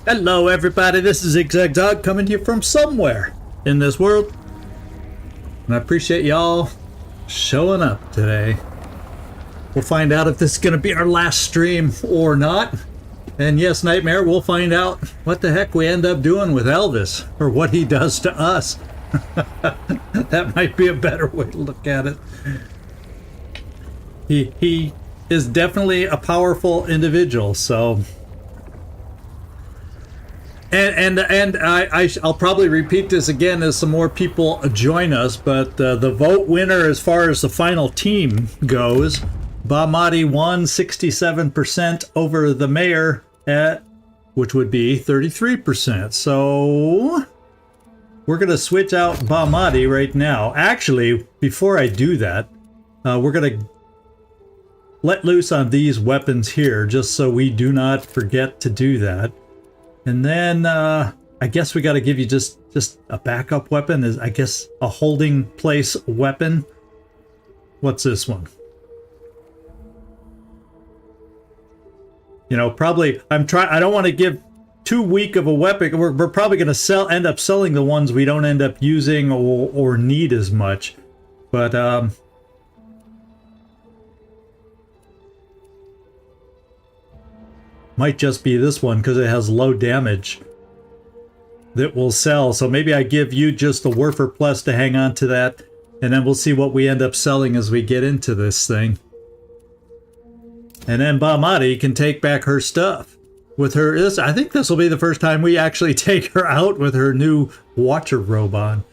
Hello everybody, this is Dog coming to you from somewhere in this world. And I appreciate y'all showing up today. We'll find out if this is going to be our last stream or not. And yes, Nightmare, we'll find out what the heck we end up doing with Elvis, or what he does to us. That might be a better way to look at it. He is definitely a powerful individual, so... And I'll probably repeat this again as some more people join us, but the vote winner as far as the final team goes, Bahmati won 67% over the mayor at, which would be 33%. So we're going to switch out Bahmati right now. Actually, before I do that, we're going to let loose on these weapons here, just so we do not forget to do that. And then I guess we got to give you just a backup weapon, is I guess a holding place weapon. What's this one? You know, probably I don't want to give too weak of a weapon. We're probably going to end up selling the ones we don't end up using or need as much. But might just be this one because it has low damage that will sell. So maybe I give you just the Werfer Plus to hang on to that, and then we'll see what we end up selling as we get into this thing. And then Bahmati can take back her stuff with her. I think this will be the first time we actually take her out with her new Watcher robe on.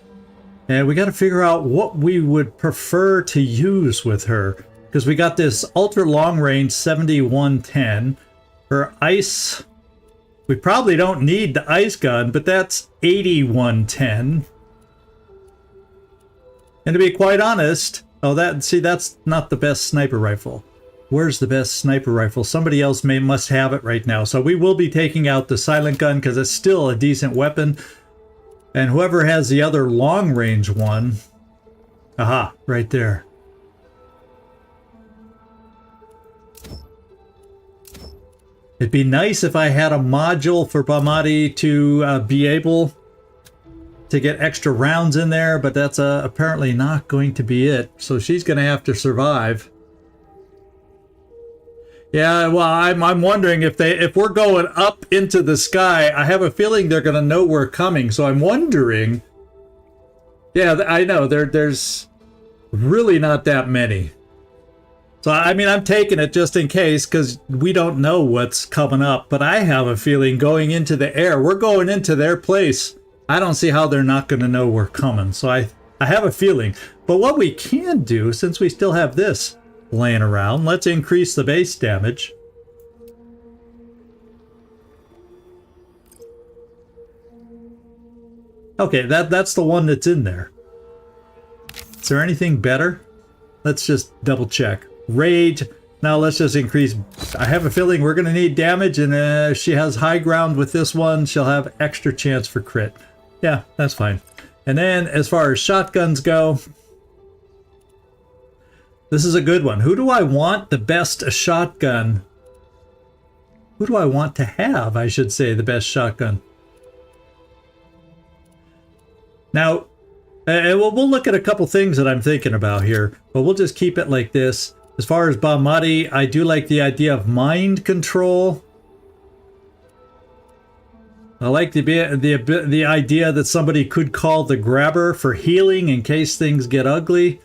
And we got to figure out what we would prefer to use with her, because we got this ultra long range 7110. Her ice, we probably don't need the ice gun, but that's 8110. And to be quite honest, that's not the best sniper rifle. Where's the best sniper rifle? Somebody else must have it right now. So we will be taking out the silent gun because it's still a decent weapon. And whoever has the other long range one, aha, right there. It'd be nice if I had a module for Bahmati to be able to get extra rounds in there, but that's apparently not going to be it. So she's going to have to survive. Yeah, well, I'm wondering if we're going up into the sky, I have a feeling they're going to know we're coming. So I'm wondering. Yeah, I know there's really not that many. So, I mean, I'm taking it just in case, because we don't know what's coming up. But I have a feeling going into the air, we're going into their place. I don't see how they're not going to know we're coming. So I have a feeling. But what we can do, since we still have this laying around, let's increase the base damage. Okay, that's the one that's in there. Is there anything better? Let's just double check. Rage. Now let's just increase. I have a feeling we're going to need damage, and if she has high ground with this one, she'll have extra chance for crit. Yeah, that's fine. And then as far as shotguns go, this is a good one. Who do I want the best shotgun? Who do I want to have, I should say, the best shotgun? Now, we'll look at a couple things that I'm thinking about here, but we'll just keep it like this. As far as Bahmati, I do like the idea of mind control. I like the idea that somebody could call the grabber for healing in case things get ugly.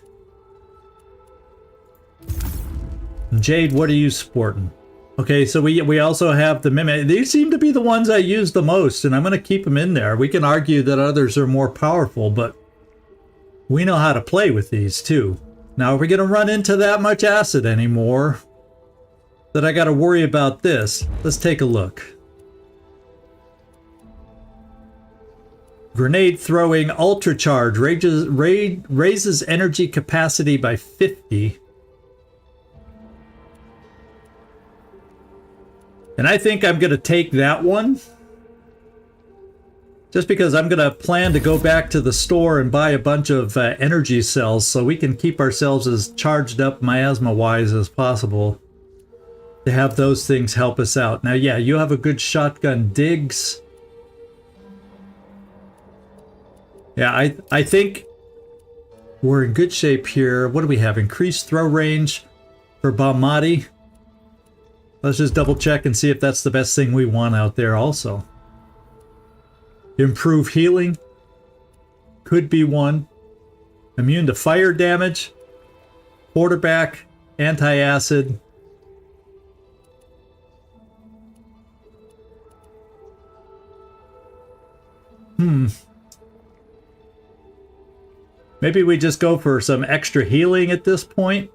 Jade, what are you sporting? Okay, so we also have the Mimic. These seem to be the ones I use the most, and I'm going to keep them in there. We can argue that others are more powerful, but we know how to play with these too. Now, are we going to run into that much acid anymore that I got to worry about this? Let's take a look. Grenade throwing ultra charge raises energy capacity by 50. And I think I'm going to take that one. Just because I'm going to plan to go back to the store and buy a bunch of energy cells so we can keep ourselves as charged up miasma-wise as possible. to have those things help us out. Now, yeah, you have a good shotgun, Diggs. Yeah, I think we're in good shape here. What do we have? Increased throw range for Bahmati. Let's just double check and see if that's the best thing we want out there also. Improve healing. Could be one. Immune to fire damage. Quarterback. Anti-acid. Maybe we just go for some extra healing at this point.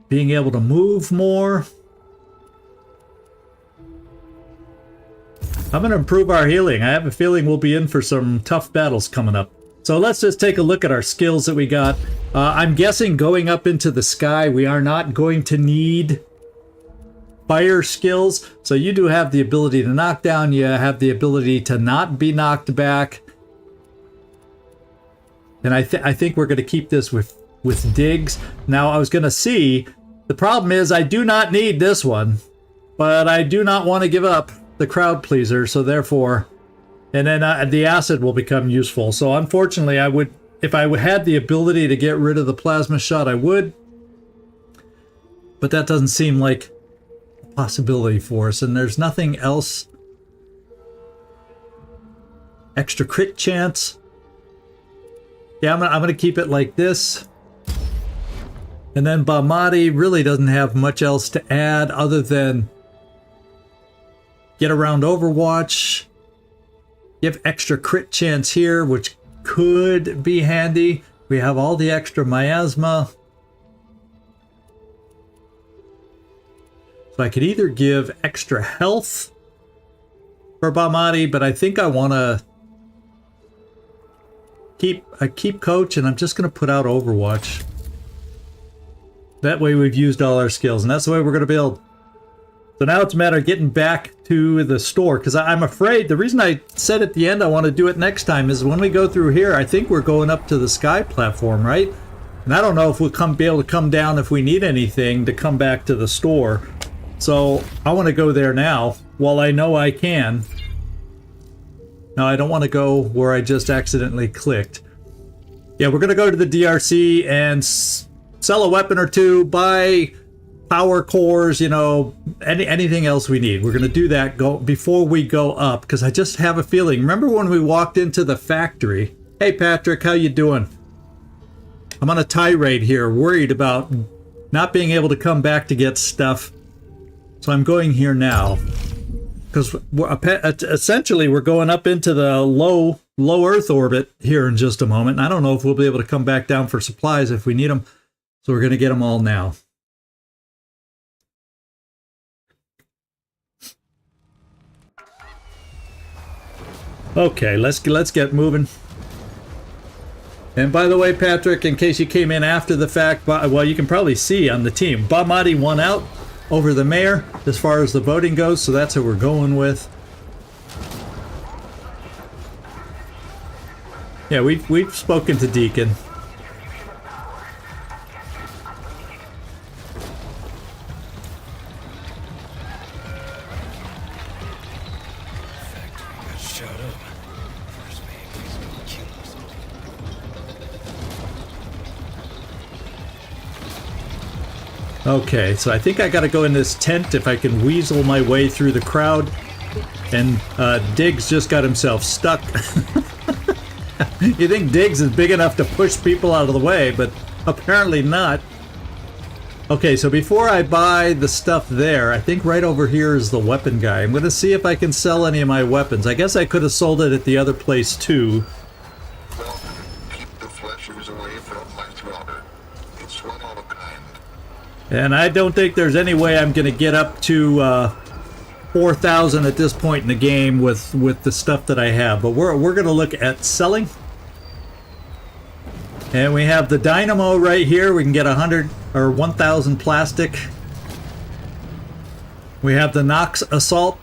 Being able to move more. I'm going to improve our healing. I have a feeling we'll be in for some tough battles coming up. So let's just take a look at our skills that we got. I'm guessing going up into the sky, we are not going to need fire skills. So you do have the ability to knock down. You have the ability to not be knocked back. And I think we're going to keep this with Diggs. Now, I was going to see, the problem is I do not need this one, but I do not want to give up the crowd pleaser, so therefore, and then the acid will become useful. So unfortunately, I would, if I had the ability to get rid of the plasma shot, I would, but that doesn't seem like a possibility for us, and there's nothing else. Extra crit chance. Yeah, I'm gonna keep it like this. And then Bahmati really doesn't have much else to add other than get around Overwatch. Give extra crit chance here, which could be handy. We have all the extra miasma. So I could either give extra health for Bahmati, but I think I want to keep coach, and I'm just going to put out Overwatch. That way we've used all our skills, and that's the way we're going to build. So now it's a matter of getting back to the store, because I'm afraid, the reason I said at the end I want to do it next time is when we go through here, I think we're going up to the sky platform, right? And I don't know if we'll be able to come down if we need anything to come back to the store. So I want to go there now, while I know I can. No, I don't want to go where I just accidentally clicked. Yeah, we're going to go to the DRC and sell a weapon or two, buy power cores, you know, anything else we need. We're going to do that before we go up, because I just have a feeling. Remember when we walked into the factory? Hey, Patrick, how you doing? I'm on a tirade here, worried about not being able to come back to get stuff. So I'm going here now. Because essentially we're going up into the low Earth orbit here in just a moment. And I don't know if we'll be able to come back down for supplies if we need them. So we're going to get them all now. Okay, let's get moving. And by the way, Patrick, in case you came in after the fact, well, you can probably see on the team, Bahmati won out over the mayor as far as the voting goes, so that's who we're going with. Yeah, we've spoken to Deacon. Okay, so I think I gotta go in this tent if I can weasel my way through the crowd. And Diggs just got himself stuck. You think Diggs is big enough to push people out of the way, but apparently not. Okay, so before I buy the stuff there, I think right over here is the weapon guy. I'm gonna see if I can sell any of my weapons. I guess I could have sold it at the other place too. And I don't think there's any way I'm going to get up to 4,000 at this point in the game with the stuff that I have. But we're going to look at selling. And we have the dynamo right here. We can get 100 or 1,000 plastic. We have the Nox Assault.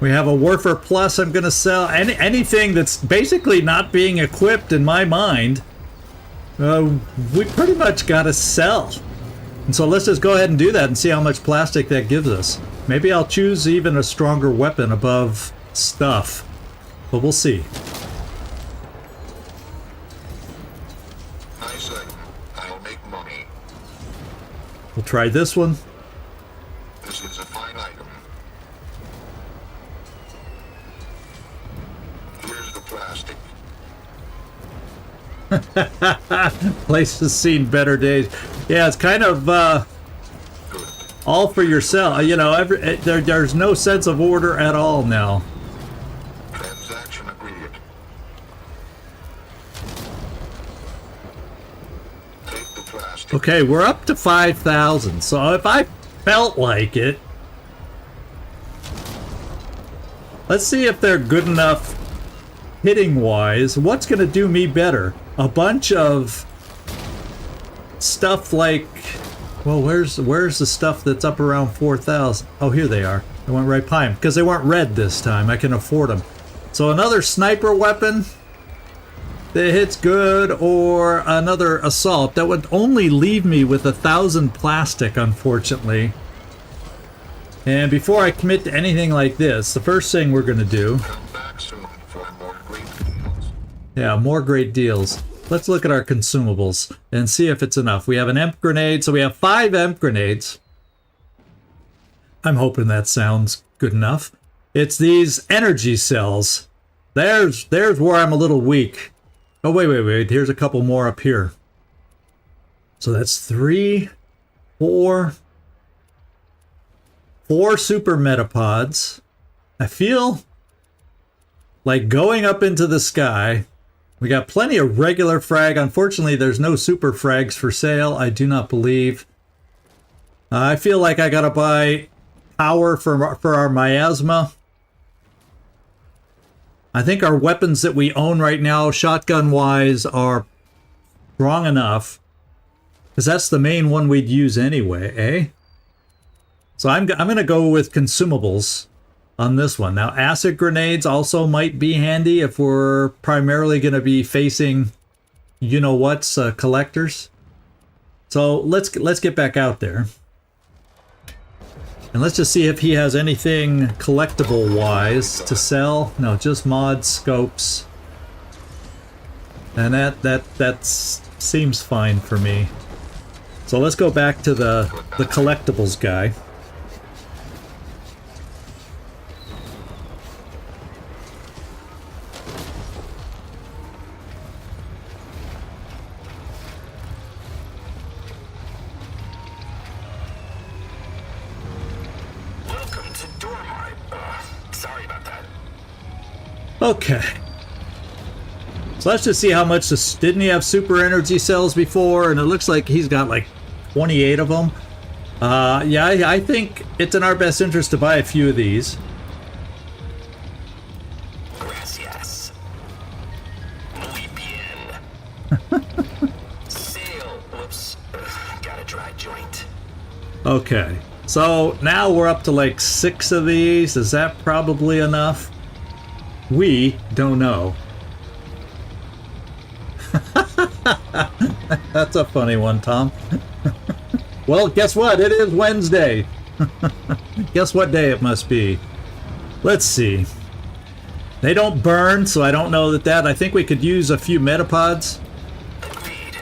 We have a Warfare Plus I'm going to sell. Anything that's basically not being equipped in my mind. we pretty much got to sell. And so let's just go ahead and do that and see how much plastic that gives us. Maybe I'll choose even a stronger weapon above stuff. But we'll see. Nice item. I'll make money. We'll try this one. This is a fine item. Here's the plastic. Place has seen better days. Yeah, it's kind of Good. all for yourself. You know, there's no sense of order at all now. Transaction agreed. Take the plastic. Okay, we're up to 5,000. So if I felt like it, let's see if they're good enough hitting wise. What's going to do me better? A bunch of stuff like, well, where's the stuff that's up around 4,000? Oh, here they are. I went right by them because they weren't red this time. I can afford them. So another sniper weapon that hits good, or another assault that would only leave me with 1,000 plastic, unfortunately. And before I commit to anything like this, the first thing we're going to do, Come back soon for more great deals. yeah, more great deals. Let's look at our consumables and see if it's enough. We have an EMP grenade, so we have 5 EMP grenades. I'm hoping that sounds good enough. It's these energy cells. There's where I'm a little weak. Oh, wait. Here's a couple more up here. So that's 3, 4 super metapods. I feel like going up into the sky. We got plenty of regular frag. Unfortunately, there's no super frags for sale, I do not believe. I feel like I gotta buy power for our miasma. I think our weapons that we own right now, shotgun-wise, are strong enough. Because that's the main one we'd use anyway, eh? So I'm going to go with consumables on this one. Now, acid grenades also might be handy if we're primarily going to be facing, you know what's, collectors. So let's get back out there. And let's just see if he has anything collectible-wise to sell. No, just mod scopes. And that seems fine for me. So let's go back to the collectibles guy. Okay. So let's just see how much this... Didn't he have super energy cells before? And it looks like he's got like 28 of them. Yeah, I think it's in our best interest to buy a few of these. Gracias. Muy bien. Sale. Whoops. Got a dry joint. Okay. So now we're up to like 6 of these. Is that probably enough? We don't know. That's a funny one, Tom. Well, guess what? It is Wednesday. Guess what day it must be. Let's see. They don't burn, so I don't know that. I think we could use a few metapods. Agreed.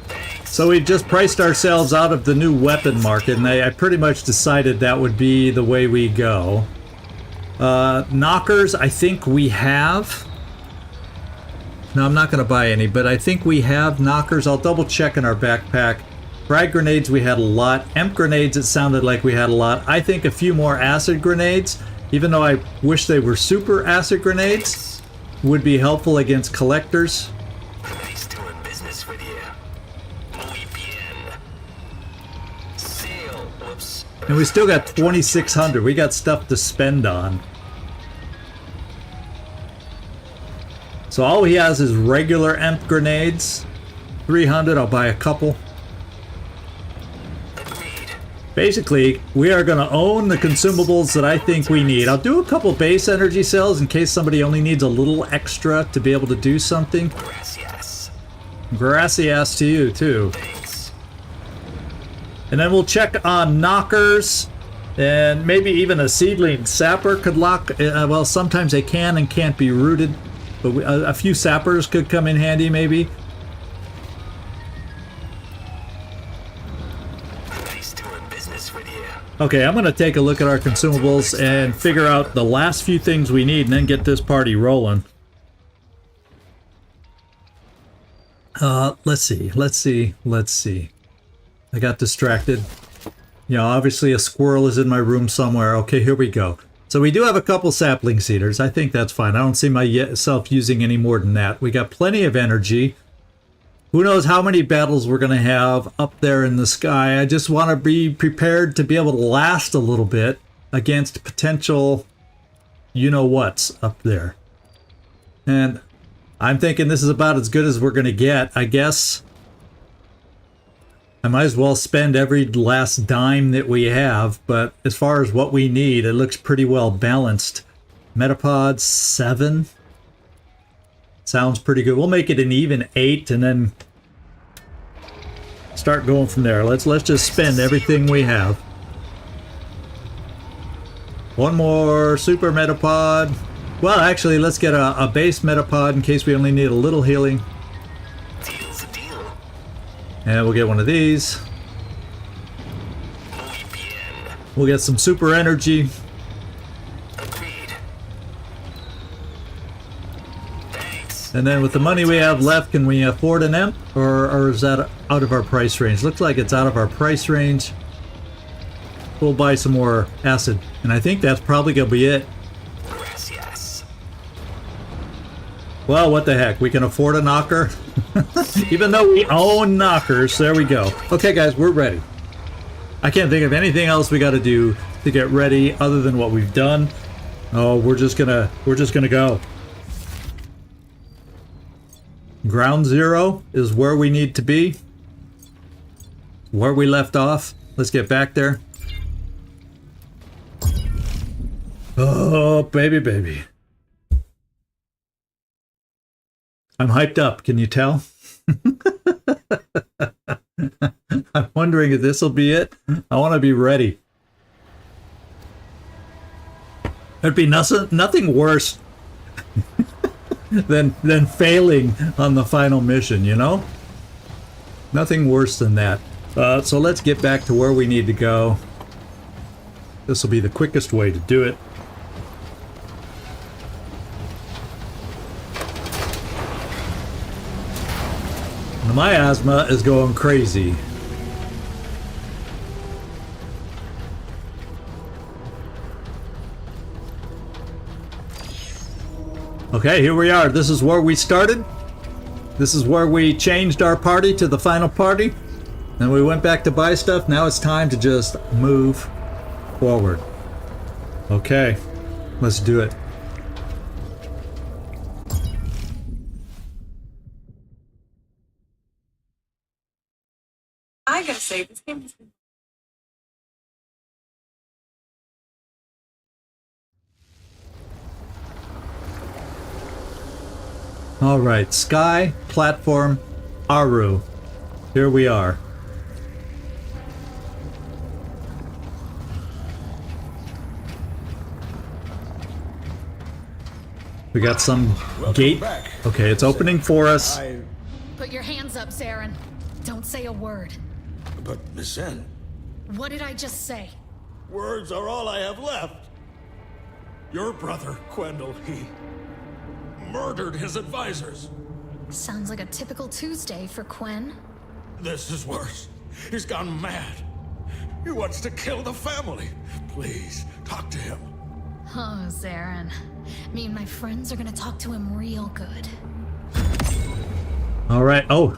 Thanks. So we've just priced ourselves out of the new weapon market, and I pretty much decided that would be the way we go. Knockers, I think we have. No, I'm not going to buy any, but I think we have knockers. I'll double check in our backpack. Frag grenades, we had a lot. EMP grenades, it sounded like we had a lot. I think a few more acid grenades, even though I wish they were super acid grenades, would be helpful against collectors. Nice doing business with you. Muy bien. Sale. Whoops. And we still got 2,600. We got stuff to spend on. So all he has is regular EMP grenades. 300, I'll buy a couple. Agreed. Basically, we are going to own the consumables that I think we need. I'll do a couple base energy cells in case somebody only needs a little extra to be able to do something. Gracias. Gracias to you, too. Thanks. And then we'll check on knockers, and maybe even a seedling sapper could lock. Well, sometimes they can and can't be rooted, but a few sappers could come in handy, maybe. Nice doing business with you. Okay, I'm going to take a look at our consumables and figure out the last few things we need and then get this party rolling. Let's see. I got distracted. You know, obviously a squirrel is in my room somewhere. Okay, here we go. So we do have a couple sapling seeders. I think that's fine. I don't see myself using any more than that. We got plenty of energy. Who knows how many battles we're going to have up there in the sky. I just want to be prepared to be able to last a little bit against potential you-know-whats up there. And I'm thinking this is about as good as we're going to get. I guess I might as well spend every last dime that we have, but as far as what we need, it looks pretty well balanced. Metapod 7. Sounds pretty good. We'll make it an even 8 and then start going from there. Let's just spend everything we have. One more super metapod. Well, actually, let's get a base metapod in case we only need a little healing. Deal's a deal. And we'll get one of these. Muy bien. We'll get some super energy. Agreed. Thanks. And then with the money we have left, can we afford an EMP? Or is that out of our price range? Looks like it's out of our price range. We'll buy some more acid. And I think that's probably going to be it. Gracias. Well, what the heck? We can afford a knocker? Even though we own knockers. There we go. Okay, guys, we're ready. I can't think of anything else we got to do to get ready other than what we've done. Oh, we're just gonna go. Ground zero is where we need to be. Where we left off. Let's get back there. Oh, baby, baby. I'm hyped up, can you tell? I'm wondering if this will be it. I want to be ready. There'd be nothing worse than failing on the final mission, you know? Nothing worse than that. So let's get back to where we need to go. This will be the quickest way to do it. The miasma is going crazy. Okay, here we are. This is where we started. This is where we changed our party to the final party. Then we went back to buy stuff. Now it's time to just move forward. Okay, let's do it. I gotta say, this game has been. All right, Sky, Platform, Aru. Here we are. We got some gate. Back. Okay, it's opening for us. Put your hands up, Zarin. Don't say a word. But Miss N, What did I just say? words are all I have left. Your brother, Quendel, he murdered his advisors. Sounds like a typical Tuesday for Quen. This is worse. He's gone mad. He wants to kill the family. Please, talk to him. Oh, Zarin. Me and my friends are gonna talk to him real good. All right. Oh,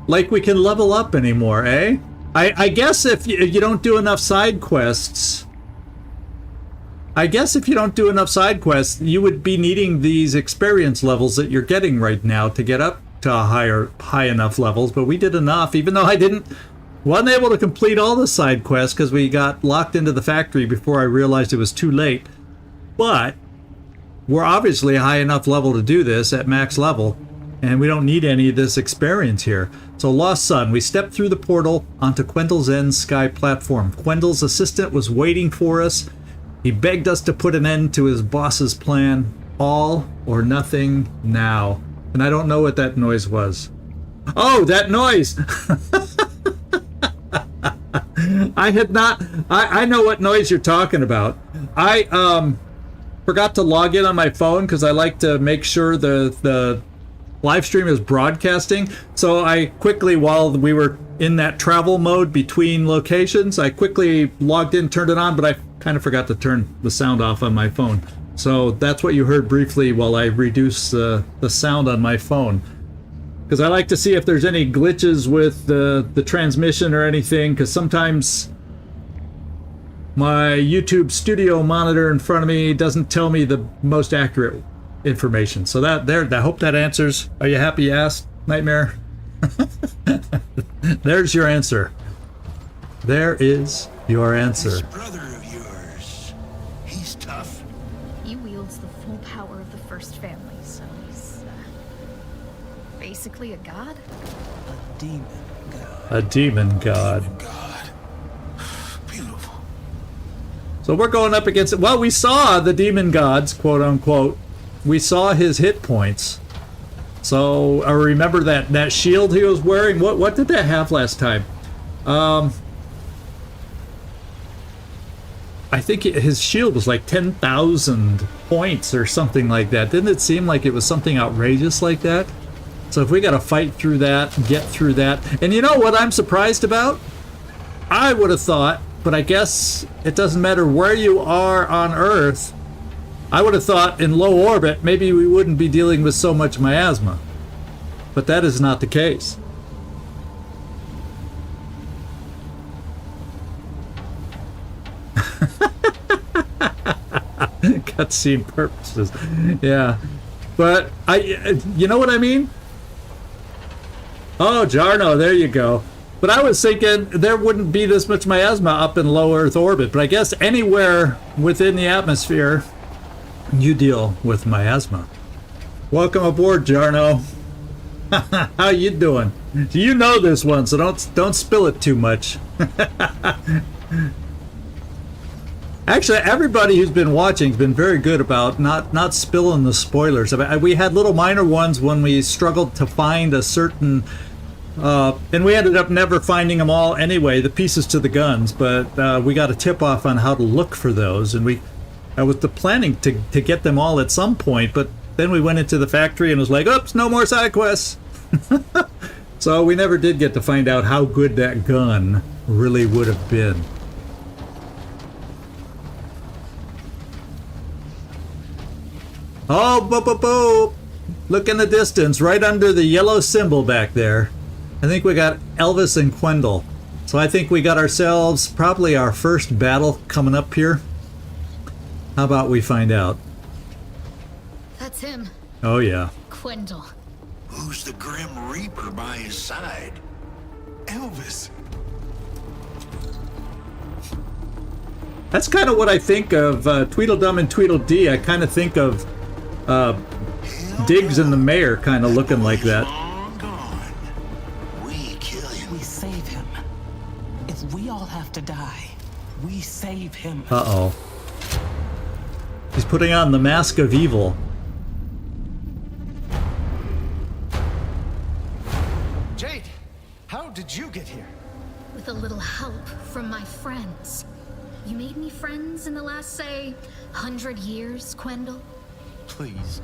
like we can level up anymore, eh? I guess if you don't do enough side quests, you would be needing these experience levels that you're getting right now to get up to high enough levels. But we did enough, even though I wasn't able to complete all the side quests because we got locked into the factory before I realized it was too late. But we're obviously a high enough level to do this at max level. and we don't need any of this experience here. So Lost Son, we stepped through the portal onto Quendel's End Sky platform. Quendel's assistant was waiting for us. He begged us to put an end to his boss's plan. All or nothing now. And I don't know what that noise was. Oh, that noise! I know what noise you're talking about. I forgot to log in on my phone because I like to make sure the live stream is broadcasting. So I quickly, while we were in that travel mode between locations, I quickly logged in, turned it on, but I kind of forgot to turn the sound off on my phone. So that's what you heard briefly while I reduced the sound on my phone. Because I like to see if there's any glitches with the transmission or anything, because sometimes my YouTube studio monitor in front of me doesn't tell me the most accurate information. So I hope that answers. Are you happy you asked, Nightmare? There's your answer. There is your answer. This brother of yours, he's tough. He wields the full power of the first family, so he's basically a god? A demon god. A demon god. God. Beautiful. So we're going up against it. Well, we saw the demon gods, quote unquote. We saw his hit points. So I remember that shield he was wearing. What did that have last time? I think his shield was like 10,000 points or something like that. Didn't it seem like it was something outrageous like that? So if we got to fight through that, get through that. And you know what I'm surprised about? I would have thought, but I guess it doesn't matter where you are on Earth. I would have thought in low orbit, maybe we wouldn't be dealing with so much miasma. But that is not the case. Cutscene purposes. Yeah. But you know what I mean? Oh, Jarno, there you go. But I was thinking there wouldn't be this much miasma up in low Earth orbit. But I guess anywhere within the atmosphere, you deal with miasma. Welcome aboard, Jarno. How you doing? You know this one, so don't spill it too much. Actually, everybody who's been watching has been very good about not spilling the spoilers. I mean, we had little minor ones when we struggled to find a certain, and we ended up never finding them all anyway, the pieces to the guns. But we got a tip off on how to look for those, and I was planning to get them all at some point, but then we went into the factory and was like, oops, no more side quests. So we never did get to find out how good that gun really would have been. Oh, boop, boop, boop. Look in the distance, right under the yellow symbol back there. I think we got Elvis and Quendel. So I think we got ourselves probably our first battle coming up here. How about we find out? That's him, Oh, yeah. Quendel. Who's the Grim Reaper by his side? Elvis. That's kind of what I think of Tweedledum and Tweedledee. I kind of think of Diggs and the Mayor kind of looking like that. Long gone. We kill him. We save him. If we all have to die, we save him. Uh-oh. He's putting on the mask of evil. Jade, how did you get here? With a little help from my friends. You made me friends in the last, say, 100 years, Quendel? Please.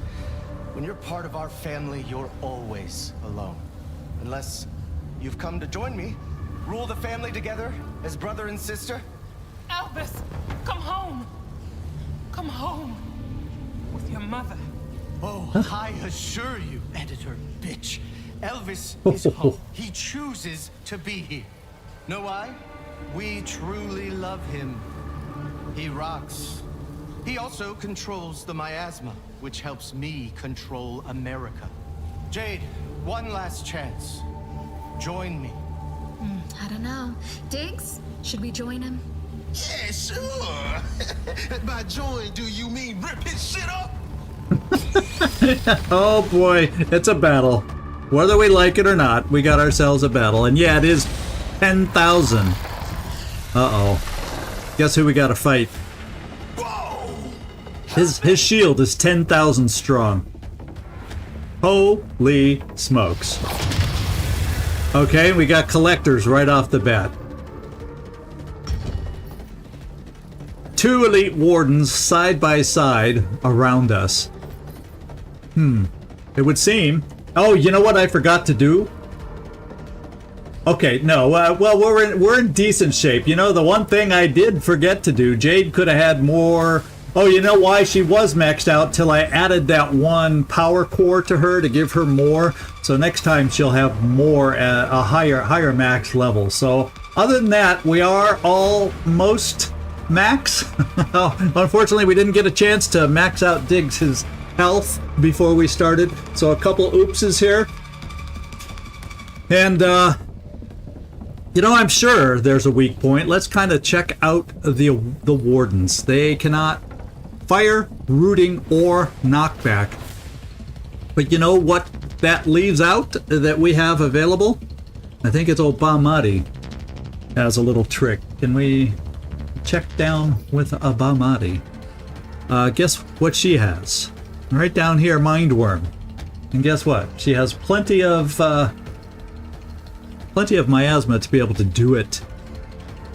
When you're part of our family, you're always alone. Unless you've come to join me, rule the family together as brother and sister. Elvis, come home. Come home with your mother. Oh, I assure you, editor bitch. Elvis is home. He chooses to be here. Know why? We truly love him. He rocks. He also controls the miasma, which helps me control America. Jade, one last chance. Join me. I don't know. Diggs, should we join him? Yeah, sure. By join, do you mean rip his shit up? Oh boy, it's a battle. Whether we like it or not, we got ourselves a battle. And yeah, it is 10,000. Uh-oh. Guess who we gotta fight? His shield is 10,000 strong. Holy smokes. Okay, we got collectors right off the bat. 2 elite wardens side by side around us. It would seem. Oh, you know what I forgot to do? Okay, no. Well, we're in decent shape. You know, the one thing I did forget to do, Jade could have had more. Oh, you know why she was maxed out? Till I added that one power core to her to give her more. So next time she'll have more at a higher max level. So other than that, we are almost max. Unfortunately, we didn't get a chance to max out Diggs' health before we started. So a couple oopses here. And you know, I'm sure there's a weak point. Let's kind of check out the wardens. They cannot fire, rooting, or knockback. But you know what that leaves out that we have available? I think it's old Bahmati has a little trick. Can we check down with a Bahmati? Guess what she has? Right down here, Mind Worm. And guess what? She has plenty of miasma to be able to do it.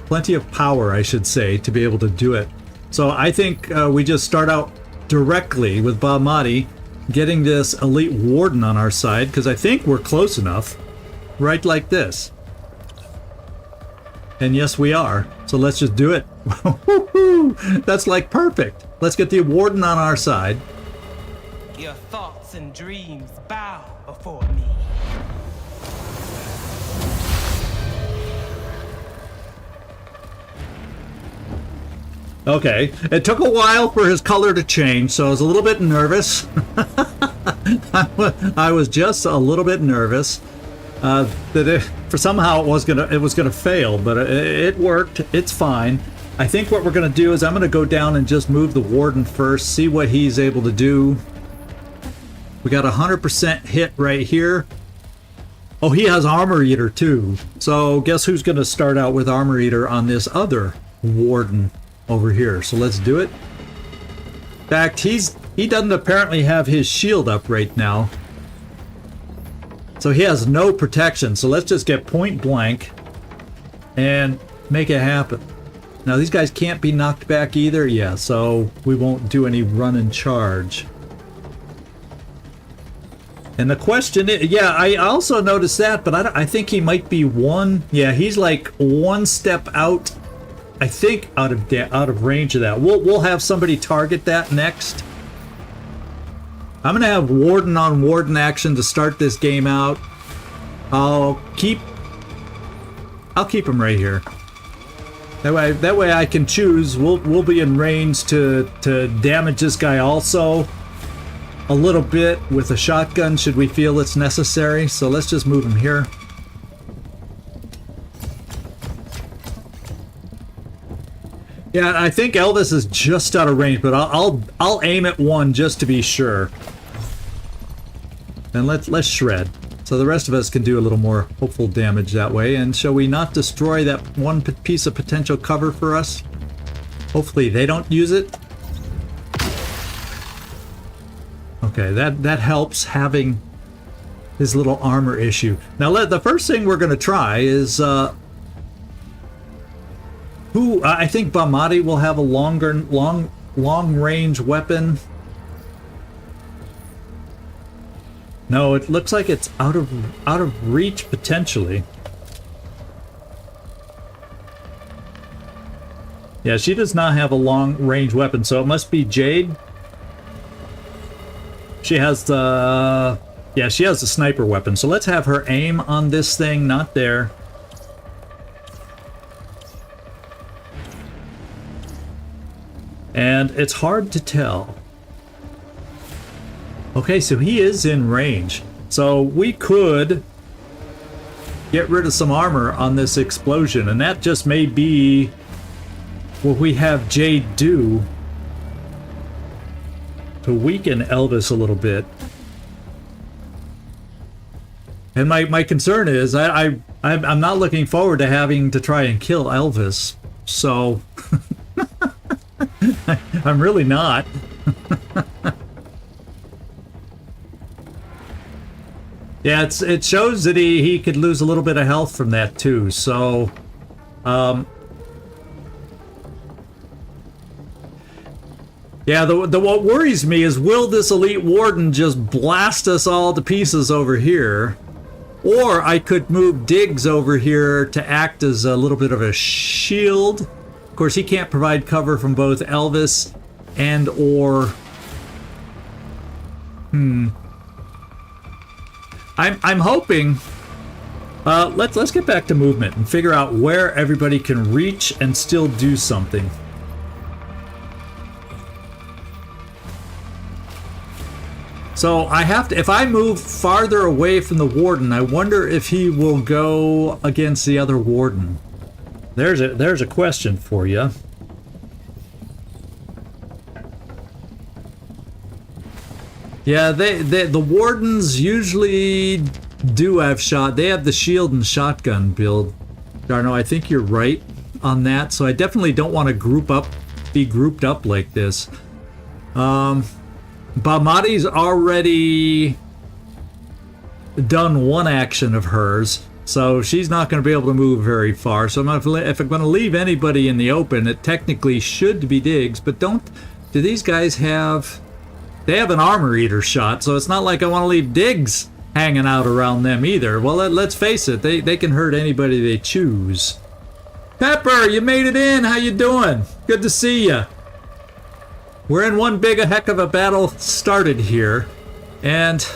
Plenty of power, I should say, to be able to do it. So I think we just start out directly with Bahmati, getting this elite warden on our side, because I think we're close enough. Right like this. And yes, we are. So let's just do it. That's like perfect. Let's get the warden on our side. Your thoughts and dreams bow before me. Okay, it took a while for his color to change, so I was a little bit nervous. I was just a little bit nervous that somehow it was gonna fail, but it worked. It's fine. I think what we're gonna do is I'm gonna go down and just move the warden first, see what he's able to do. We got 100% hit right here. Oh, he has Armor Eater too. So guess who's gonna start out with Armor Eater on this other warden over here? So let's do it. In fact, he doesn't apparently have his shield up right now, so he has no protection. So let's just get point blank and make it happen. Now these guys can't be knocked back either. Yeah, so we won't do any run and charge. And the question is, yeah, I also noticed that, but I think he might be one. Yeah, he's like one step out. I think out of range of that. We'll have somebody target that next. I'm gonna have warden on warden action to start this game out. I'll keep him right here. That way I can choose. We'll be in range to damage this guy also a little bit with a shotgun should we feel it's necessary. So let's just move him here. Yeah, I think Elvis is just out of range, but I'll aim at one just to be sure. And let's shred, so the rest of us can do a little more hopeful damage that way. And shall we not destroy that one piece of potential cover for us? Hopefully they don't use it. Okay, that helps having his little armor issue. Now the first thing we're going to try is I think Bahmati will have a long range weapon. No, it looks like it's out of reach potentially. Yeah, she does not have a long range weapon, so it must be Jade. She has the she has the sniper weapon. So let's have her aim on this thing, not there. And it's hard to tell. Okay, so he is in range. So we could get rid of some armor on this explosion, and that just may be what we have Jade do. weaken Elvis a little bit. And my concern is I'm not looking forward to having to try and kill Elvis. So I'm really not. Yeah, it shows that he could lose a little bit of health from that too. So yeah, what worries me is, will this elite warden just blast us all to pieces over here? Or I could move Diggs over here to act as a little bit of a shield. Of course, he can't provide cover from both Elvis and or... I'm hoping... let's get back to movement and figure out where everybody can reach and still do something. So I have to, if I move farther away from the warden, I wonder if he will go against the other warden. There's a question for you. Yeah, the wardens usually do have they have the shield and shotgun build. Darno, I think you're right on that. So I definitely don't want to be grouped up like this. Bamadi's already done one action of hers, so she's not going to be able to move very far. So if I'm going to leave anybody in the open, it technically should be Diggs. But do these guys have... They have an armor eater shot, so it's not like I want to leave Diggs hanging out around them either. Well, let's face it, they can hurt anybody they choose. Pepper, you made it in. How you doing? Good to see you. We're in one big heck of a battle started here, and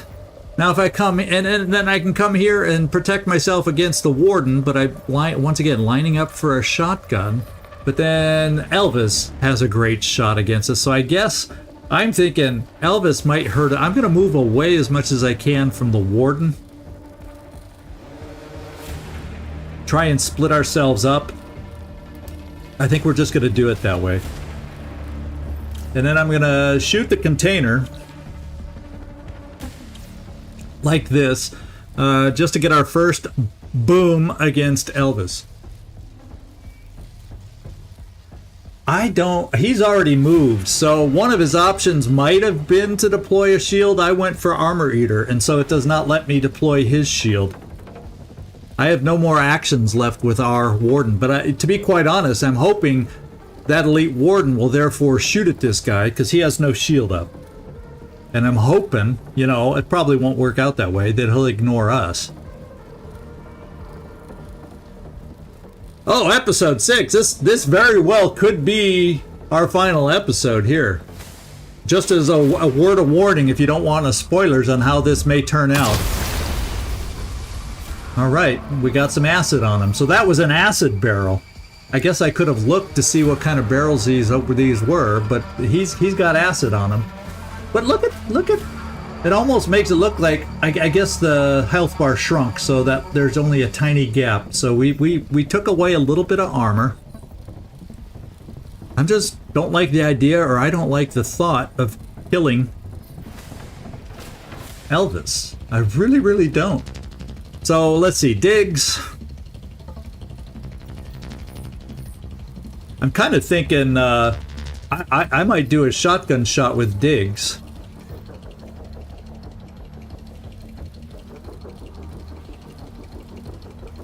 now if I come and then I can come here and protect myself against the warden, but once again lining up for a shotgun. But then Elvis has a great shot against us, so I guess I'm thinking Elvis might hurt. I'm going to move away as much as I can from the warden. Try and split ourselves up. I think we're just going to do it that way. And then I'm going to shoot the container like this, just to get our first boom against Elvis. He's already moved, so one of his options might have been to deploy a shield. I went for Armor Eater, and so it does not let me deploy his shield. I have no more actions left with our warden, but to be quite honest, I'm hoping that elite warden will therefore shoot at this guy because he has no shield up. And I'm hoping, it probably won't work out that way, that he'll ignore us. Oh, episode 6. This very well could be our final episode here. Just as a word of warning, if you don't want spoilers on how this may turn out. All right, we got some acid on him. So that was an acid barrel. I guess I could have looked to see what kind of barrels these were, but he's got acid on him. But look at it almost makes it look like I guess the health bar shrunk so that there's only a tiny gap. So we took away a little bit of armor. I just don't like the idea, or I don't like the thought of killing Elvis. I really, really don't. So let's see, Diggs. I'm kind of thinking I might do a shotgun shot with Diggs.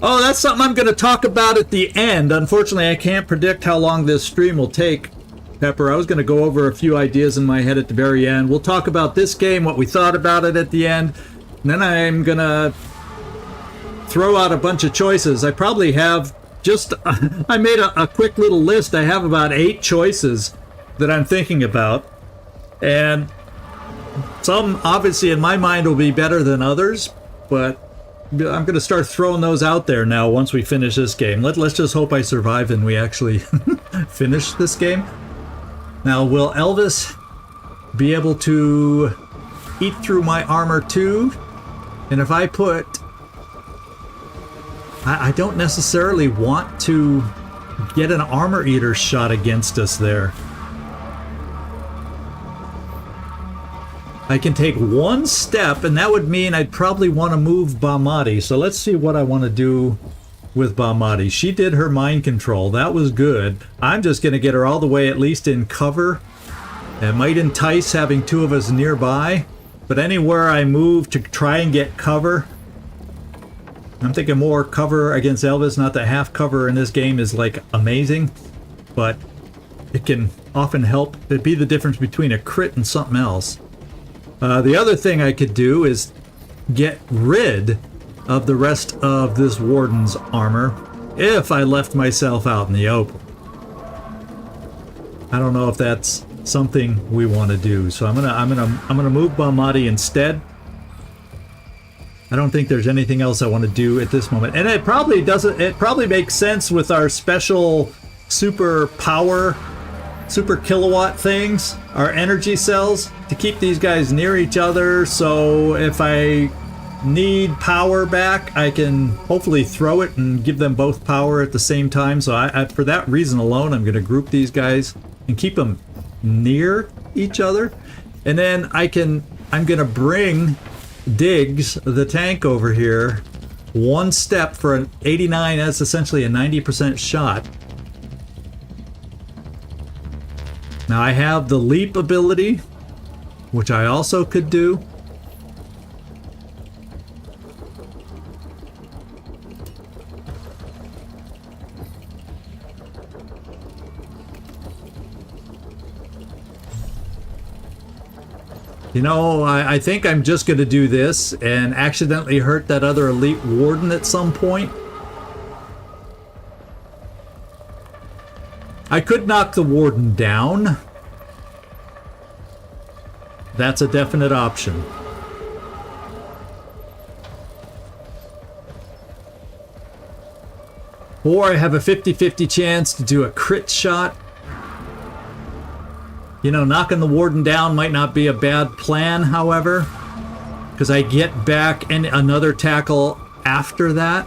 Oh, that's something I'm going to talk about at the end. Unfortunately, I can't predict how long this stream will take, Pepper. I was going to go over a few ideas in my head at the very end. We'll talk about this game, what we thought about it at the end. And then I'm going to throw out a bunch of choices. I probably have I made a quick little list. I have about 8 choices that I'm thinking about. And some, obviously, in my mind will be better than others. But I'm going to start throwing those out there now once we finish this game. Let's just hope I survive and we actually finish this game. Now, will Elvis be able to eat through my armor too? And if I put... I don't necessarily want to get an armor eater shot against us there. I can take one step, and that would mean I'd probably want to move Bahmati. So let's see what I want to do with Bahmati. She did her mind control. That was good. I'm just going to get her all the way at least in cover. It might entice having two of us nearby, but anywhere I move to try and get cover, I'm thinking more cover against Elvis. Not that half cover in this game is like amazing, but it can often help. It'd be the difference between a crit and something else. The other thing I could do is get rid of the rest of this warden's armor if I left myself out in the open. I don't know if that's something we want to do, so I'm gonna move Bahmati instead. I don't think there's anything else I want to do at this moment, and it probably doesn't. It probably makes sense with our special super power, super kilowatt things, our energy cells, to keep these guys near each other. So if I need power back, I can hopefully throw it and give them both power at the same time. So I for that reason alone, I'm going to group these guys and keep them near each other. And then I'm going to bring Diggs, the tank, over here one step for an 89. That's essentially a 90% shot. Now I have the leap ability, which I also could do. You know, I think I'm just going to do this and accidentally hurt that other elite warden at some point. I could knock the warden down. That's a definite option. Or I have a 50-50 chance to do a crit shot. You know, knocking the warden down might not be a bad plan, however, because I get back and another tackle after that.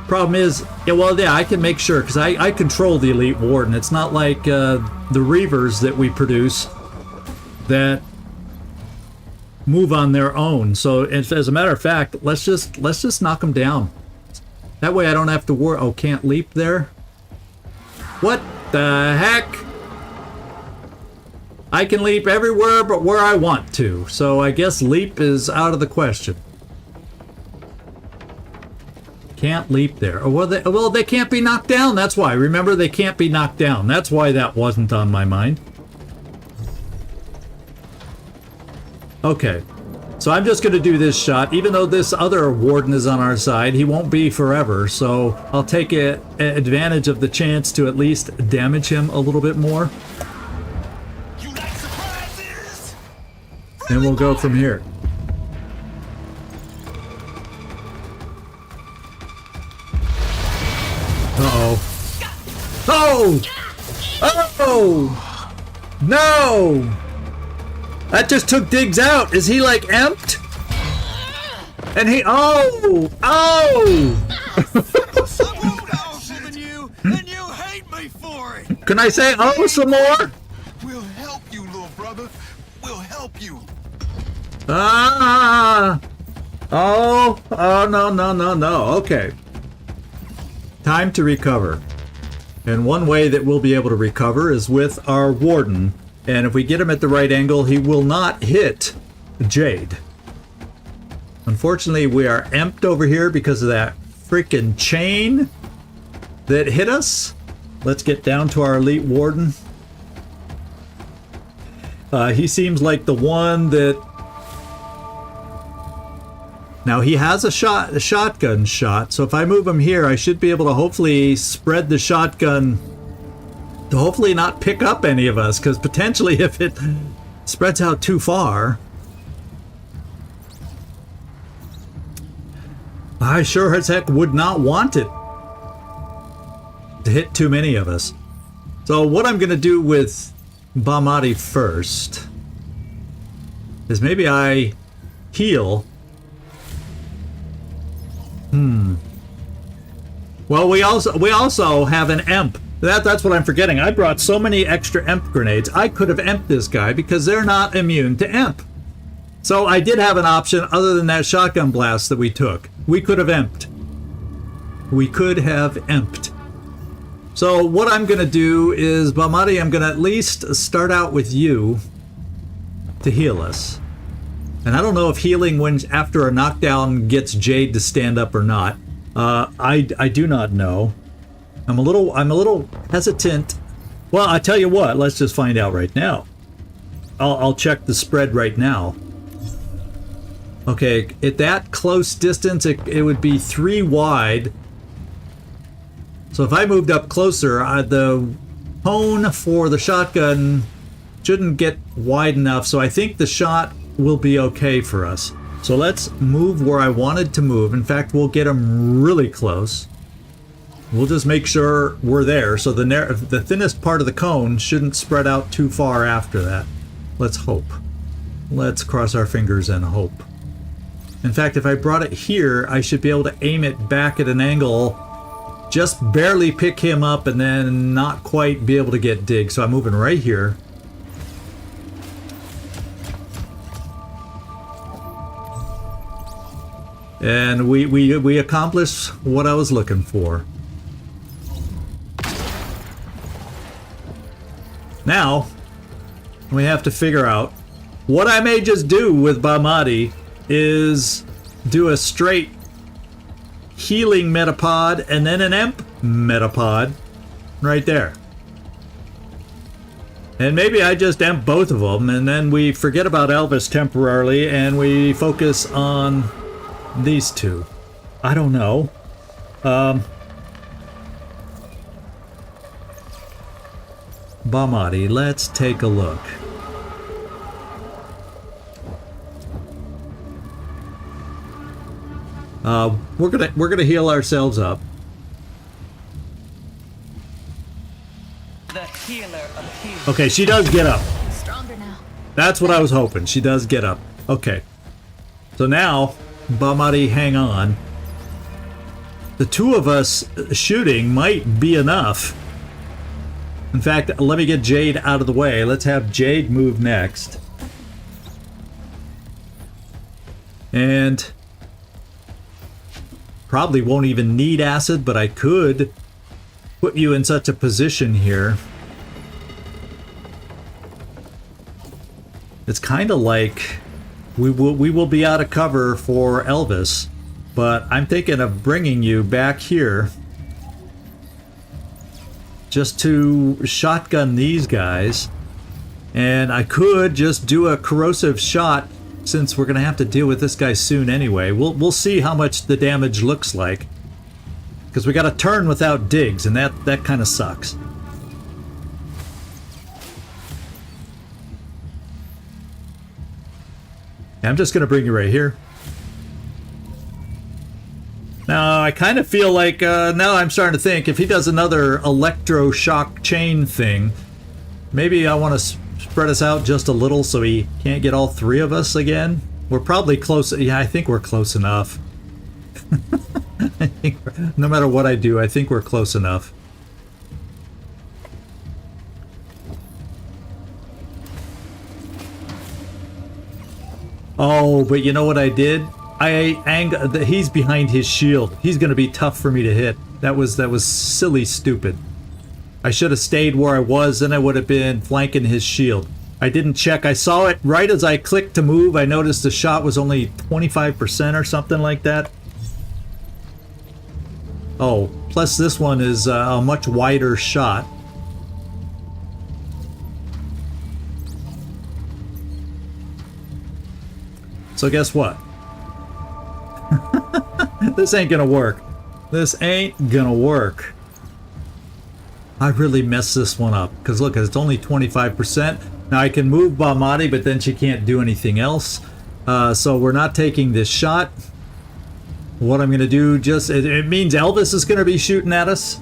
Problem is, yeah, I can make sure, because I control the elite warden. It's not like the Reavers that we produce that move on their own. So, as a matter of fact, let's just knock them down. That way I don't have to worry. Oh, can't leap there? What the heck? I can leap everywhere but where I want to, so I guess leap is out of the question. Can't leap there. Oh, well, they can't be knocked down. That's why. Remember, they can't be knocked down. That's why that wasn't on my mind. Okay. So I'm just going to do this shot. Even though this other warden is on our side, he won't be forever. So I'll take advantage of the chance to at least damage him a little bit more. You like surprises? And we'll go from here. Uh-oh. Oh! Oh! No! That just took Diggs out. Is he like emped? And he, oh! You, and you hate me for it. Can I say oh some more? We'll help you, little brother. We'll help you. Ah! Oh, no. Okay. Time to recover. And one way that we'll be able to recover is with our warden. And if we get him at the right angle, he will not hit Jade. Unfortunately, we are emped over here because of that freaking chain that hit us. Let's get down to our elite warden. He seems like the one that... Now, he has a shotgun shot, so if I move him here, I should be able to hopefully spread the shotgun to hopefully not pick up any of us, because potentially if it spreads out too far, I sure as heck would not want it to hit too many of us. So what I'm going to do with Bahmati first is maybe I heal. Well, we also have an Emp That's what I'm forgetting. I brought so many extra EMP grenades. I could have EMP'd this guy because they're not immune to EMP. So I did have an option other than that shotgun blast that we took. We could have EMP'd. We could have EMP'd. So what I'm going to do is, Balmati, I'm going to at least start out with you to heal us. And I don't know if healing when after a knockdown gets Jade to stand up or not. I do not know. I'm a little hesitant. Well, I tell you what, let's just find out right now. I'll check the spread right now. Okay, at that close distance, it would be 3 wide. So if I moved up closer, the cone for the shotgun shouldn't get wide enough. So I think the shot will be okay for us. So let's move where I wanted to move. In fact, we'll get them really close. We'll just make sure we're there. So the thinnest part of the cone shouldn't spread out too far after that. Let's hope. Let's cross our fingers and hope. In fact, if I brought it here, I should be able to aim it back at an angle, just barely pick him up, and then not quite be able to get dig. So I'm moving right here. And we accomplished what I was looking for. Now, we have to figure out what I may just do with Balmati is do a straight healing metapod and then an EMP metapod right there. And maybe I just EMP both of them and then we forget about Elvis temporarily and we focus on these two. I don't know. Balmati, let's take a look. We're gonna heal ourselves up. The healer appears. Okay, she does get up. Stronger now. That's what I was hoping. She does get up. Okay. So now, Balmati, hang on. The two of us shooting might be enough. In fact, let me get Jade out of the way. Let's have Jade move next. And probably won't even need acid, but I could put you in such a position here. It's kind of like we will be out of cover for Elvis, but I'm thinking of bringing you back here just to shotgun these guys. And I could just do a corrosive shot since we're gonna have to deal with this guy soon anyway. We'll see how much the damage looks like, because we got to turn without digs, and that kind of sucks. I'm just gonna bring you right here. Now I kind of feel like now I'm starting to think if he does another electroshock chain thing, maybe I want to spread us out just a little so he can't get all three of us again. We're probably close. Yeah, I think we're close enough. I think no matter what I do, I think we're close enough. Oh, but you know what I did? He's behind his shield. He's going to be tough for me to hit. That was silly, stupid. I should have stayed where I was, then I would have been flanking his shield. I didn't check. I saw it right as I clicked to move. I noticed the shot was only 25% or something like that. Oh, plus this one is a much wider shot. So guess what? This ain't gonna work. This ain't gonna work. I really messed this one up, because look, it's only 25%. Now I can move Balmati, but then she can't do anything else. So we're not taking this shot. What I'm gonna do, it means Elvis is gonna be shooting at us.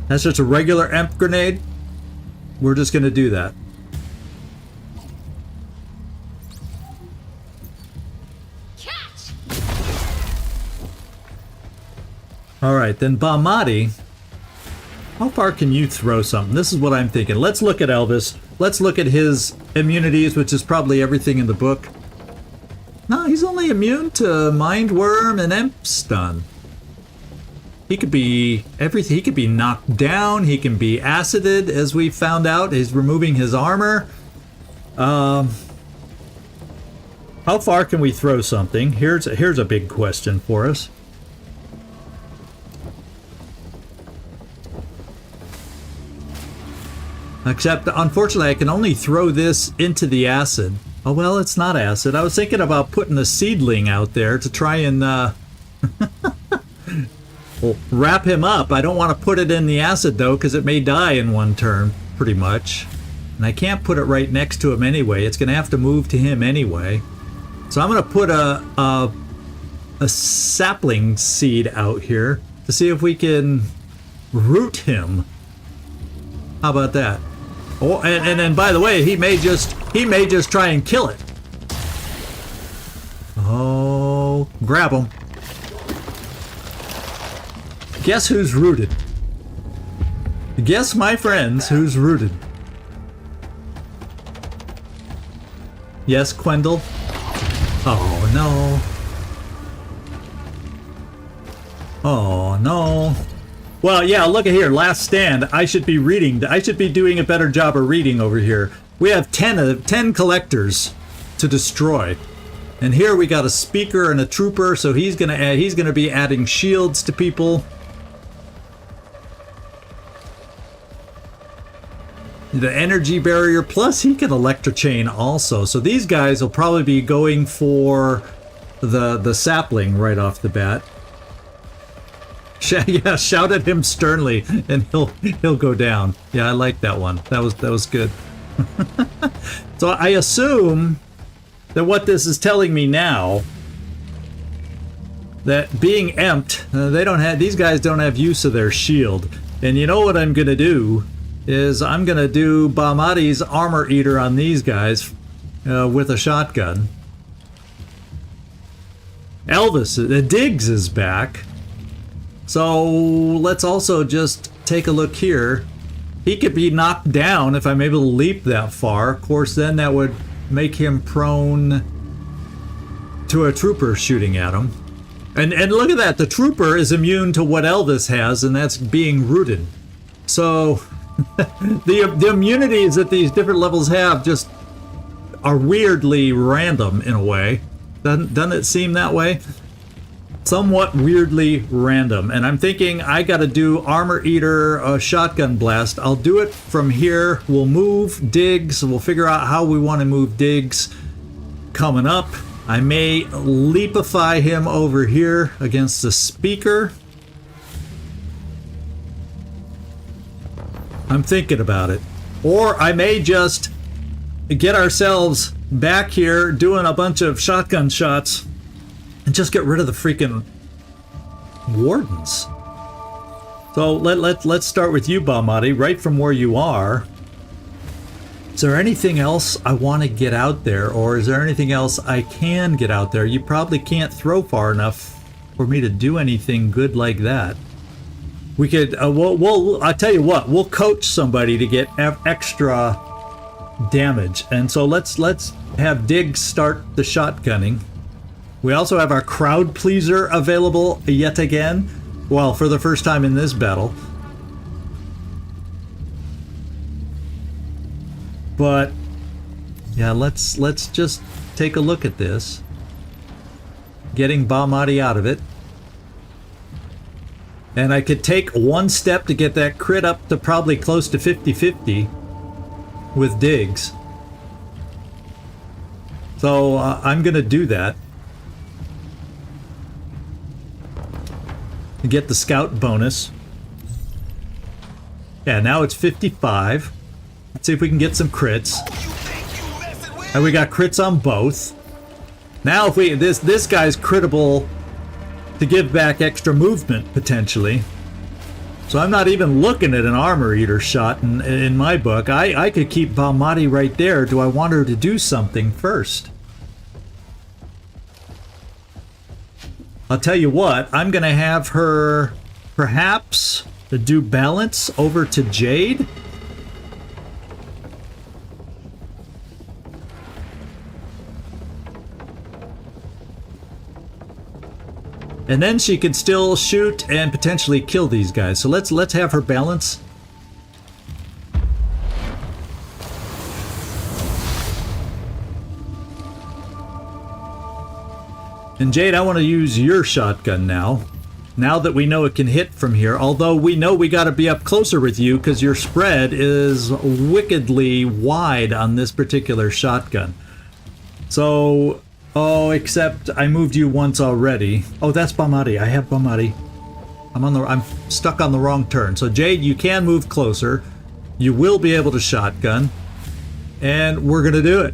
That's just a regular EMP grenade. We're just going to do that. Catch! Alright, then Bahmati. How far can you throw something? This is what I'm thinking. Let's look at Elvis. Let's look at his immunities, which is probably everything in the book. No, he's only immune to Mind Worm and EMP Stun. He could be everything. He could be knocked down. He can be acided, as we found out. He's removing his armor. How far can we throw something? Here's a big question for us. Except, unfortunately, I can only throw this into the acid. Oh, well, it's not acid. I was thinking about putting a seedling out there to try and well, wrap him up. I don't want to put it in the acid, though, because it may die in one turn, pretty much. And I can't put it right next to him anyway. It's going to have to move to him anyway. So I'm going to put a sapling seed out here to see if we can root him. How about that? Oh, and then by the way, he may just try and kill it. Oh, grab him. Guess who's rooted? Guess, my friends, who's rooted? Yes, Quendel? Oh, no. Oh, no. Well, yeah, look at here. Last stand. I should be reading. I should be doing a better job of reading over here. We have 10 collectors to destroy. And here we got a speaker and a trooper, so he's gonna be adding shields to people. The energy barrier, plus he can electrochain also. So these guys will probably be going for the sapling right off the bat. Yeah, shout at him sternly, and he'll go down. Yeah, I like that one. That was good. So I assume that what this is telling me now, that being emped, these guys don't have use of their shield. And you know what I'm gonna do is I'm gonna do Bahmati's armor eater on these guys with a shotgun. Elvis, Diggs is back. So let's also just take a look here. He could be knocked down if I'm able to leap that far. Of course, then that would make him prone to a trooper shooting at him. And look at that, the trooper is immune to what Elvis has, and that's being rooted. So the immunities that these different levels have just are weirdly random in a way. Doesn't it seem that way? Somewhat weirdly random. And I'm thinking I gotta do armor eater, shotgun blast. I'll do it from here. We'll move Diggs. We'll figure out how we want to move Diggs coming up. I may leapify him over here against the speaker. I'm thinking about it. Or I may just get ourselves back here doing a bunch of shotgun shots and just get rid of the freaking wardens. So let's start with you, Bahmati, right from where you are. Is there anything else I want to get out there, or is there anything else I can get out there? You probably can't throw far enough for me to do anything good like that. We could, I'll tell you what, we'll coach somebody to get extra damage. And so let's have Diggs start the shotgunning. We also have our crowd pleaser available yet again. Well, for the first time in this battle. But yeah, let's just take a look at this. Getting Bahmati out of it. And I could take one step to get that crit up to probably close to 50-50 with Diggs. So I'm gonna do that. Get the scout bonus. Yeah, now it's 55. Let's see if we can get some crits. And we got crits on both. Now if this guy's critable to give back extra movement potentially. So I'm not even looking at an armor eater shot in my book. I could keep Balmati right there. Do I want her to do something first? I'll tell you what, I'm going to have her perhaps do balance over to Jade. And then she could still shoot and potentially kill these guys. So let's have her balance. And Jade, I want to use your shotgun now. Now that we know it can hit from here. Although we know we got to be up closer with you because your spread is wickedly wide on this particular shotgun. So... oh, except I moved you once already. Oh, that's Balmati. I have Balmati. I'm stuck on the wrong turn. So Jade, you can move closer. You will be able to shotgun. And we're gonna do it.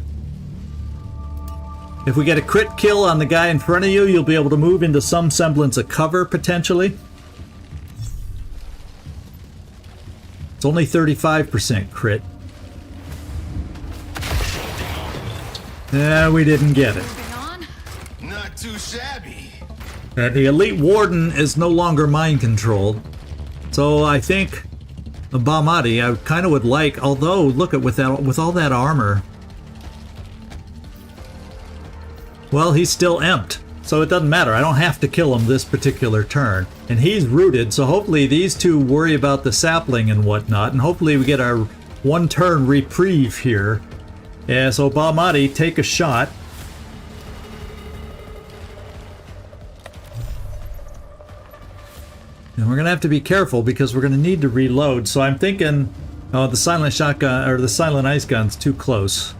If we get a crit kill on the guy in front of you, you'll be able to move into some semblance of cover, potentially. It's only 35% crit. Yeah, we didn't get it. Not too shabby. The Elite Warden is no longer mind controlled. So I think Balmati, I kind of would like, although look at with all that armor. Well, he's still emped, so it doesn't matter. I don't have to kill him this particular turn. And he's rooted, so hopefully these two worry about the sapling and whatnot, and hopefully we get our one turn reprieve here. Yeah, so Balmati, take a shot. And we're going to have to be careful because we're going to need to reload. So I'm thinking, oh, the silent shotgun or the silent ice gun's too close.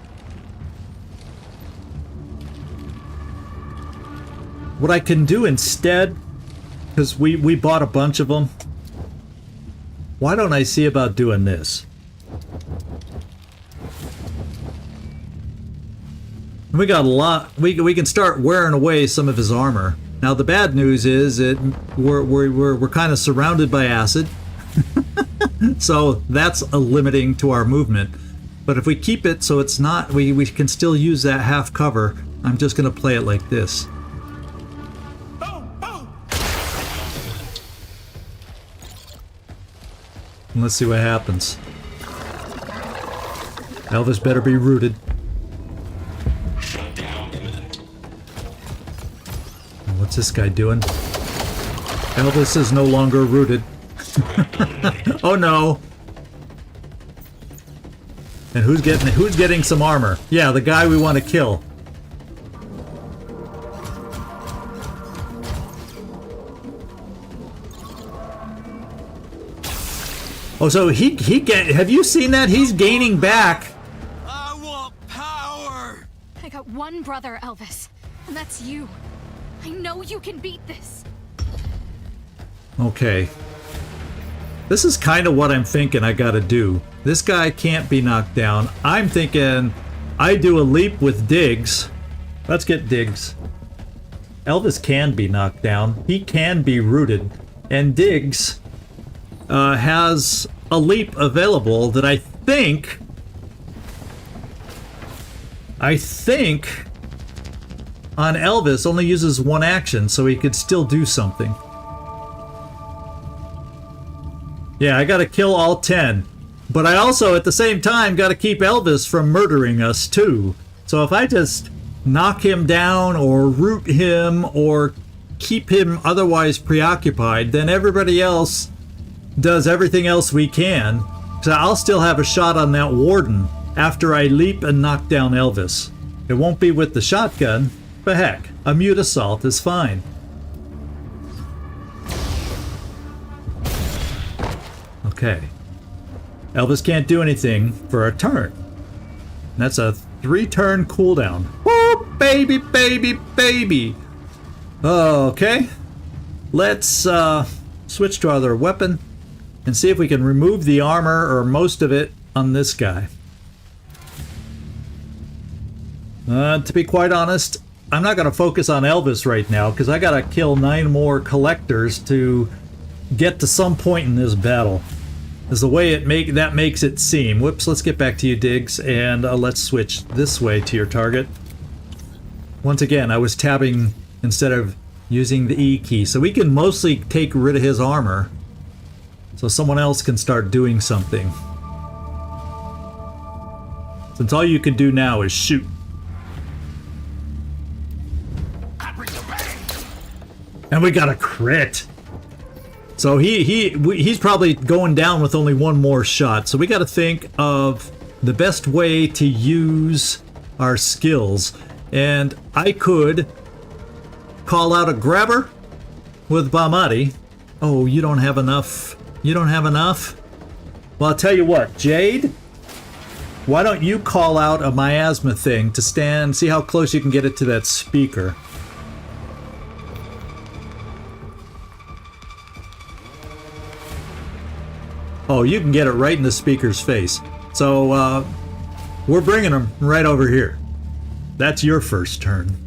What I can do instead, because we bought a bunch of them, why don't I see about doing this? We got a lot. We can start wearing away some of his armor. Now the bad news is that we're kind of surrounded by acid, so that's a limiting to our movement. But if we keep it so it's not, we can still use that half cover. I'm just going to play it like this. And let's see what happens. Elvis better be rooted. What's this guy doing? Elvis is no longer rooted. Oh no! And who's getting some armor? Yeah, the guy we want to kill. Oh, so have you seen that? He's gaining back. I want power. I got one brother, Elvis, and that's you. I know you can beat this. Okay. This is kind of what I'm thinking I gotta do. This guy can't be knocked down. I'm thinking I do a leap with Diggs. Let's get Diggs. Elvis can be knocked down. He can be rooted. And Diggs has a leap available that I think on Elvis only uses one action, so he could still do something. Yeah, I gotta kill all 10. But I also, at the same time, gotta keep Elvis from murdering us, too. So if I just knock him down, or root him, or keep him otherwise preoccupied, then everybody else does everything else we can. So I'll still have a shot on that warden after I leap and knock down Elvis. It won't be with the shotgun, but heck, a mute assault is fine. Okay. Elvis can't do anything for a turn. That's a 3-turn cooldown. Woo, baby, baby, baby! Okay. Let's switch to our other weapon and see if we can remove the armor or most of it on this guy. To be quite honest, I'm not going to focus on Elvis right now because I got to kill 9 more collectors to get to some point in this battle. Is the way that makes it seem. Whoops, let's get back to you, Diggs, and let's switch this way to your target. Once again, I was tabbing instead of using the E key, so we can mostly take rid of his armor so someone else can start doing something. Since all you can do now is shoot. And we got a crit. So he's probably going down with only one more shot. So we got to think of the best way to use our skills. And I could call out a grabber with Bahmati. Oh, you don't have enough. You don't have enough? Well, I'll tell you what, Jade, why don't you call out a miasma thing to stand, see how close you can get it to that speaker. Oh, you can get it right in the speaker's face. So, we're bringing him right over here. That's your first turn.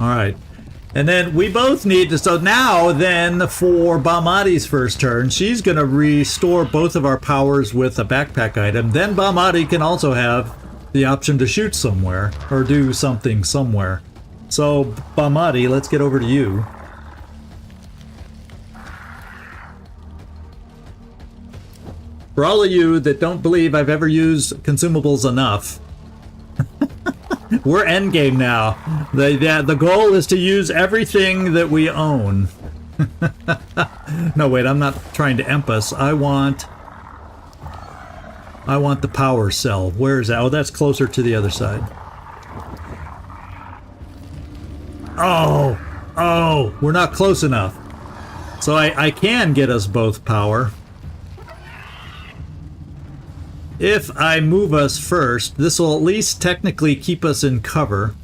Alright. And then we both need to... So now, then, for Bahmati's first turn, she's going to restore both of our powers with a backpack item. Then Bahmati can also have the option to shoot somewhere or do something somewhere. So, Bahmati, let's get over to you. For all of you that don't believe I've ever used consumables enough, we're endgame now. The goal is to use everything that we own. No, wait, I'm not trying to emp us. I want the power cell. Where is that? Oh, that's closer to the other side. Oh, we're not close enough. So I can get us both power. If I move us first, this will at least technically keep us in cover.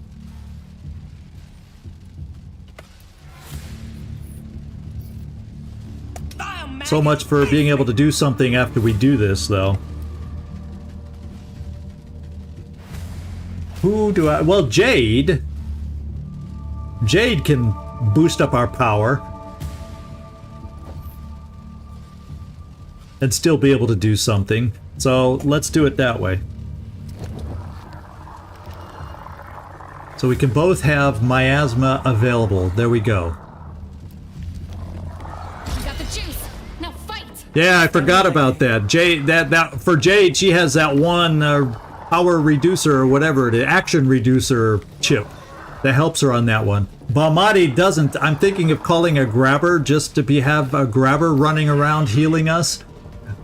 So much for being able to do something after we do this, though. Who do I... Well, Jade. Jade can boost up our power. And still be able to do something. So let's do it that way. So we can both have miasma available. There we go. You got the juice. Now fight. Yeah, I forgot about that. Jade, that for Jade, she has that one power reducer or whatever it is, action reducer chip that helps her on that one. Bahmati doesn't. I'm thinking of calling a grabber just to have a grabber running around healing us.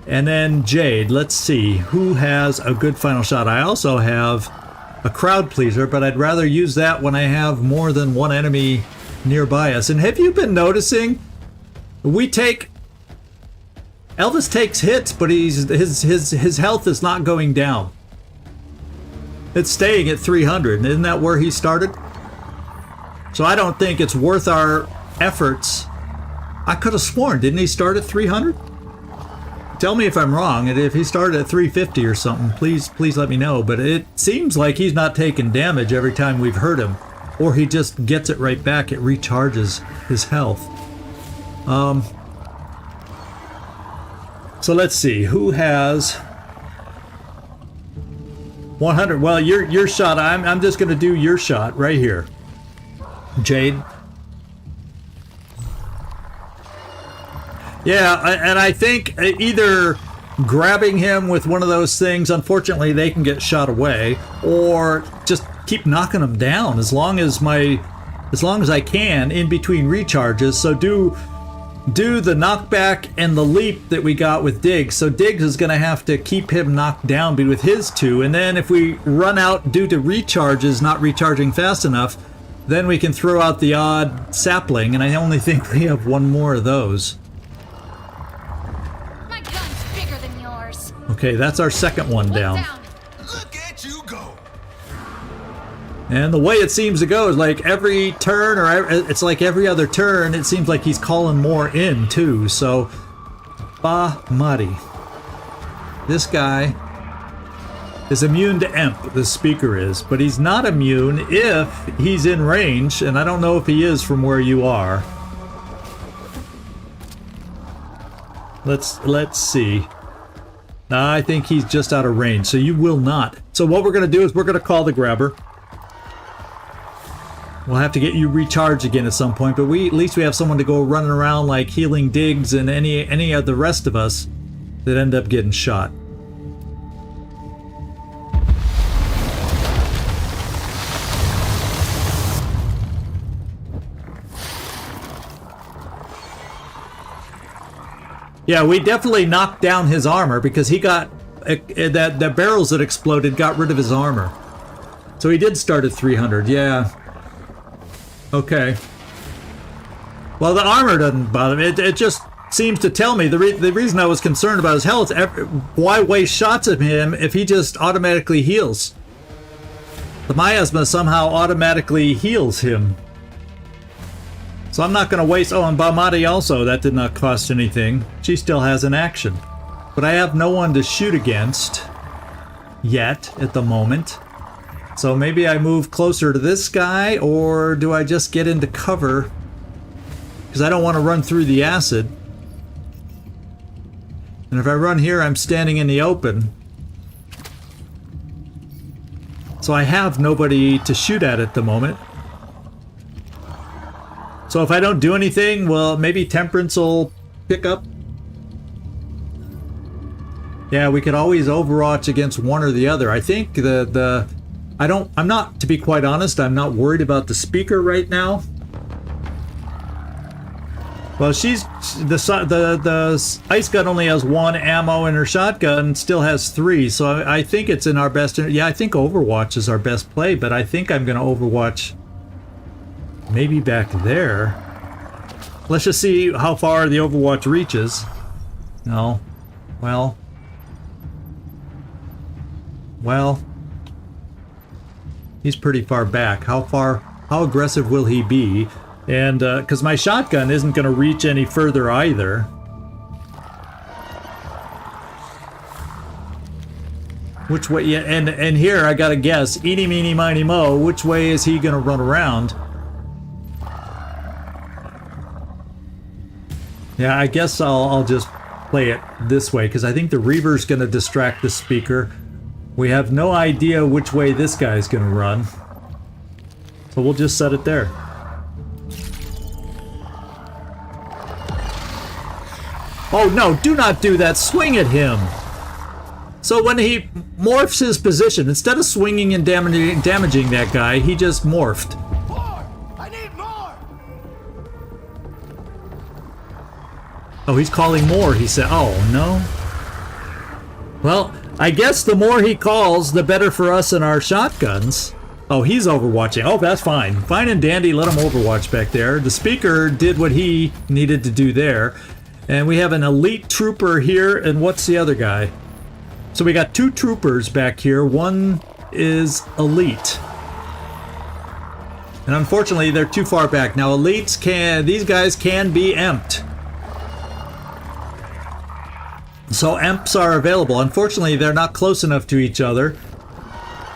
And then Jade, let's see, who has a good final shot? I also have a crowd pleaser, but I'd rather use that when I have more than one enemy nearby us. And have you been noticing? Elvis takes hits, but his health is not going down. It's staying at 300. Isn't that where he started? So I don't think it's worth our efforts. I could have sworn, didn't he start at 300? Tell me if I'm wrong, and if he started at 350 or something, please let me know. But it seems like he's not taking damage every time we've hurt him. Or he just gets it right back, it recharges his health. So let's see, who has 100? Well, your shot, I'm just going to do your shot right here. Jade. Yeah, and I think either grabbing him with one of those things, unfortunately they can get shot away, or just keep knocking them down as long as I can in between recharges. So do the knockback and the leap that we got with Diggs. So Diggs is going to have to keep him knocked down with his two, and then if we run out due to recharges not recharging fast enough, then we can throw out the odd sapling, and I only think we have one more of those. Okay, that's our second one down. Look at you go. And the way it seems to go is like every turn, or it's like every other turn, it seems like he's calling more in too. So, Bahmati. This guy is immune to EMP, the speaker is, but he's not immune if he's in range, and I don't know if he is from where you are. Let's see. I think he's just out of range, so you will not. So what we're going to do is we're going to call the grabber. We'll have to get you recharged again at some point, but at least we have someone to go running around like healing Diggs and any of the rest of us that end up getting shot. Yeah, we definitely knocked down his armor because he got the barrels that exploded got rid of his armor. So he did start at 300. Yeah. Okay. Well, the armor doesn't bother me. It just seems to tell me the reason I was concerned about his health. Why waste shots at him if he just automatically heals? The miasma somehow automatically heals him. So I'm not going to waste... Oh, and Bamati also, that did not cost anything. She still has an action. But I have no one to shoot against yet at the moment. So maybe I move closer to this guy, or do I just get into cover? Because I don't want to run through the acid. And if I run here, I'm standing in the open. So I have nobody to shoot at the moment. So if I don't do anything, well, maybe Temperance will pick up. Yeah, we could always Overwatch against one or the other. I think I'm not, to be quite honest, I'm not worried about the speaker right now. Well, the ice gun only has 1 ammo and her shotgun still has 3, so I think it's in our best. Yeah, I think Overwatch is our best play, but I think I'm going to Overwatch maybe back there. Let's just see how far the Overwatch reaches. No. Well. He's pretty far back. How aggressive will he be? And, because my shotgun isn't going to reach any further either. Which way, yeah, and here I gotta guess, eeny, meeny, miny, mo, which way is he going to run around? Yeah, I guess I'll just play it this way, because I think the Reaver's going to distract the speaker. We have no idea which way this guy's going to run. So we'll just set it there. Oh no, do not do that! Swing at him! So when he morphs his position, instead of swinging and damaging that guy, he just morphed. Oh, he's calling more, he said. Oh, no. Well, I guess the more he calls, the better for us and our shotguns. Oh, he's overwatching. Oh, that's fine. Fine and dandy, let him overwatch back there. The speaker did what he needed to do there. And we have an elite trooper here, and what's the other guy? So we got 2 troopers back here. One is elite. And unfortunately, they're too far back. Now, elites these guys can be emped. So EMPs are available. Unfortunately, they're not close enough to each other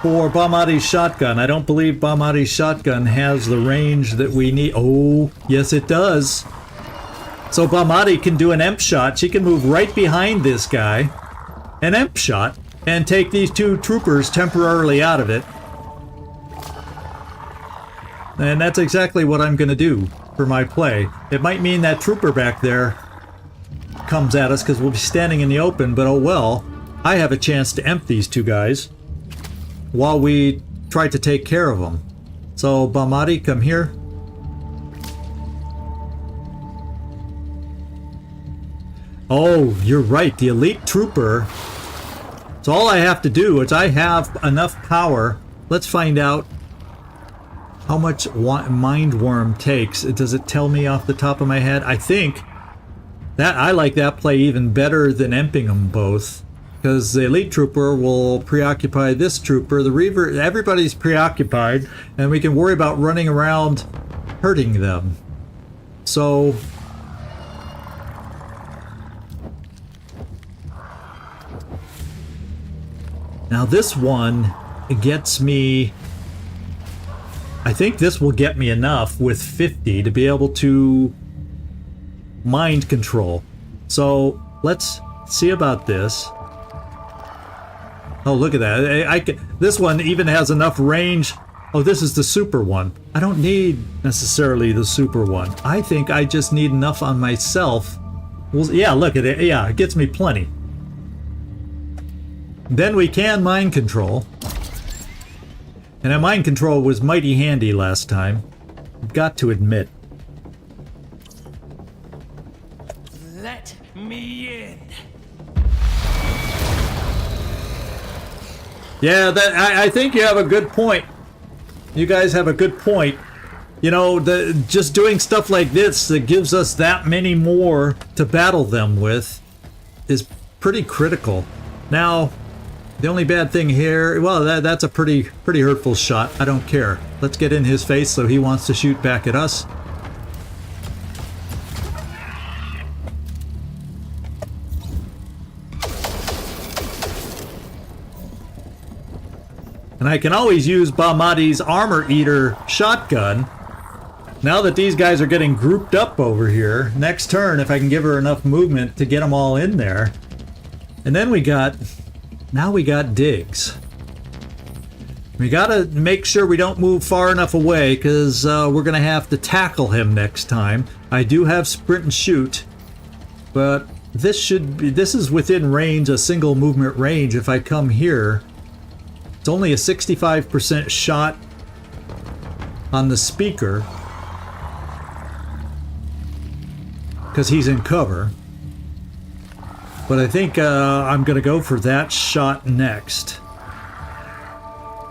for Bamati's shotgun. I don't believe Bamati's shotgun has the range that we need. Oh, yes it does. So Bamati can do an EMP shot. She can move right behind this guy, an EMP shot, and take these 2 troopers temporarily out of it. And that's exactly what I'm going to do for my play. It might mean that trooper back there comes at us because we'll be standing in the open, but oh well. I have a chance to EMP these 2 guys while we try to take care of them. So Bamati, come here. Oh, you're right, the elite trooper. So all I have to do is I have enough power. Let's find out how much Mind Worm takes. Does it tell me off the top of my head? I think that I like that play even better than emping them both, because the elite trooper will preoccupy this trooper. The Reaver, everybody's preoccupied, and we can worry about running around hurting them. So Now this one gets me... I think this will get me enough with 50 to be able to mind control. So let's see about this. Oh, look at that. This one even has enough range. Oh, this is the super one. I don't need necessarily the super one. I think I just need enough on myself. Well, yeah, look at it. Yeah, it gets me plenty. Then we can mind control. And that mind control was mighty handy last time. I've got to admit. Let me in. Yeah, I think you have a good point. You guys have a good point. You know, just doing stuff like this that gives us that many more to battle them with is pretty critical. Now, the only bad thing here, well, that's a pretty hurtful shot. I don't care. Let's get in his face so he wants to shoot back at us. And I can always use Bahmati's Armor Eater shotgun. Now that these guys are getting grouped up over here, next turn, if I can give her enough movement to get them all in there. And then now we got digs. We gotta make sure we don't move far enough away, because we're gonna have to tackle him next time. I do have sprint and shoot, but this is within range, a single movement range. If I come here, it's only a 65% shot on the speaker, because he's in cover. But I think I'm going to go for that shot next.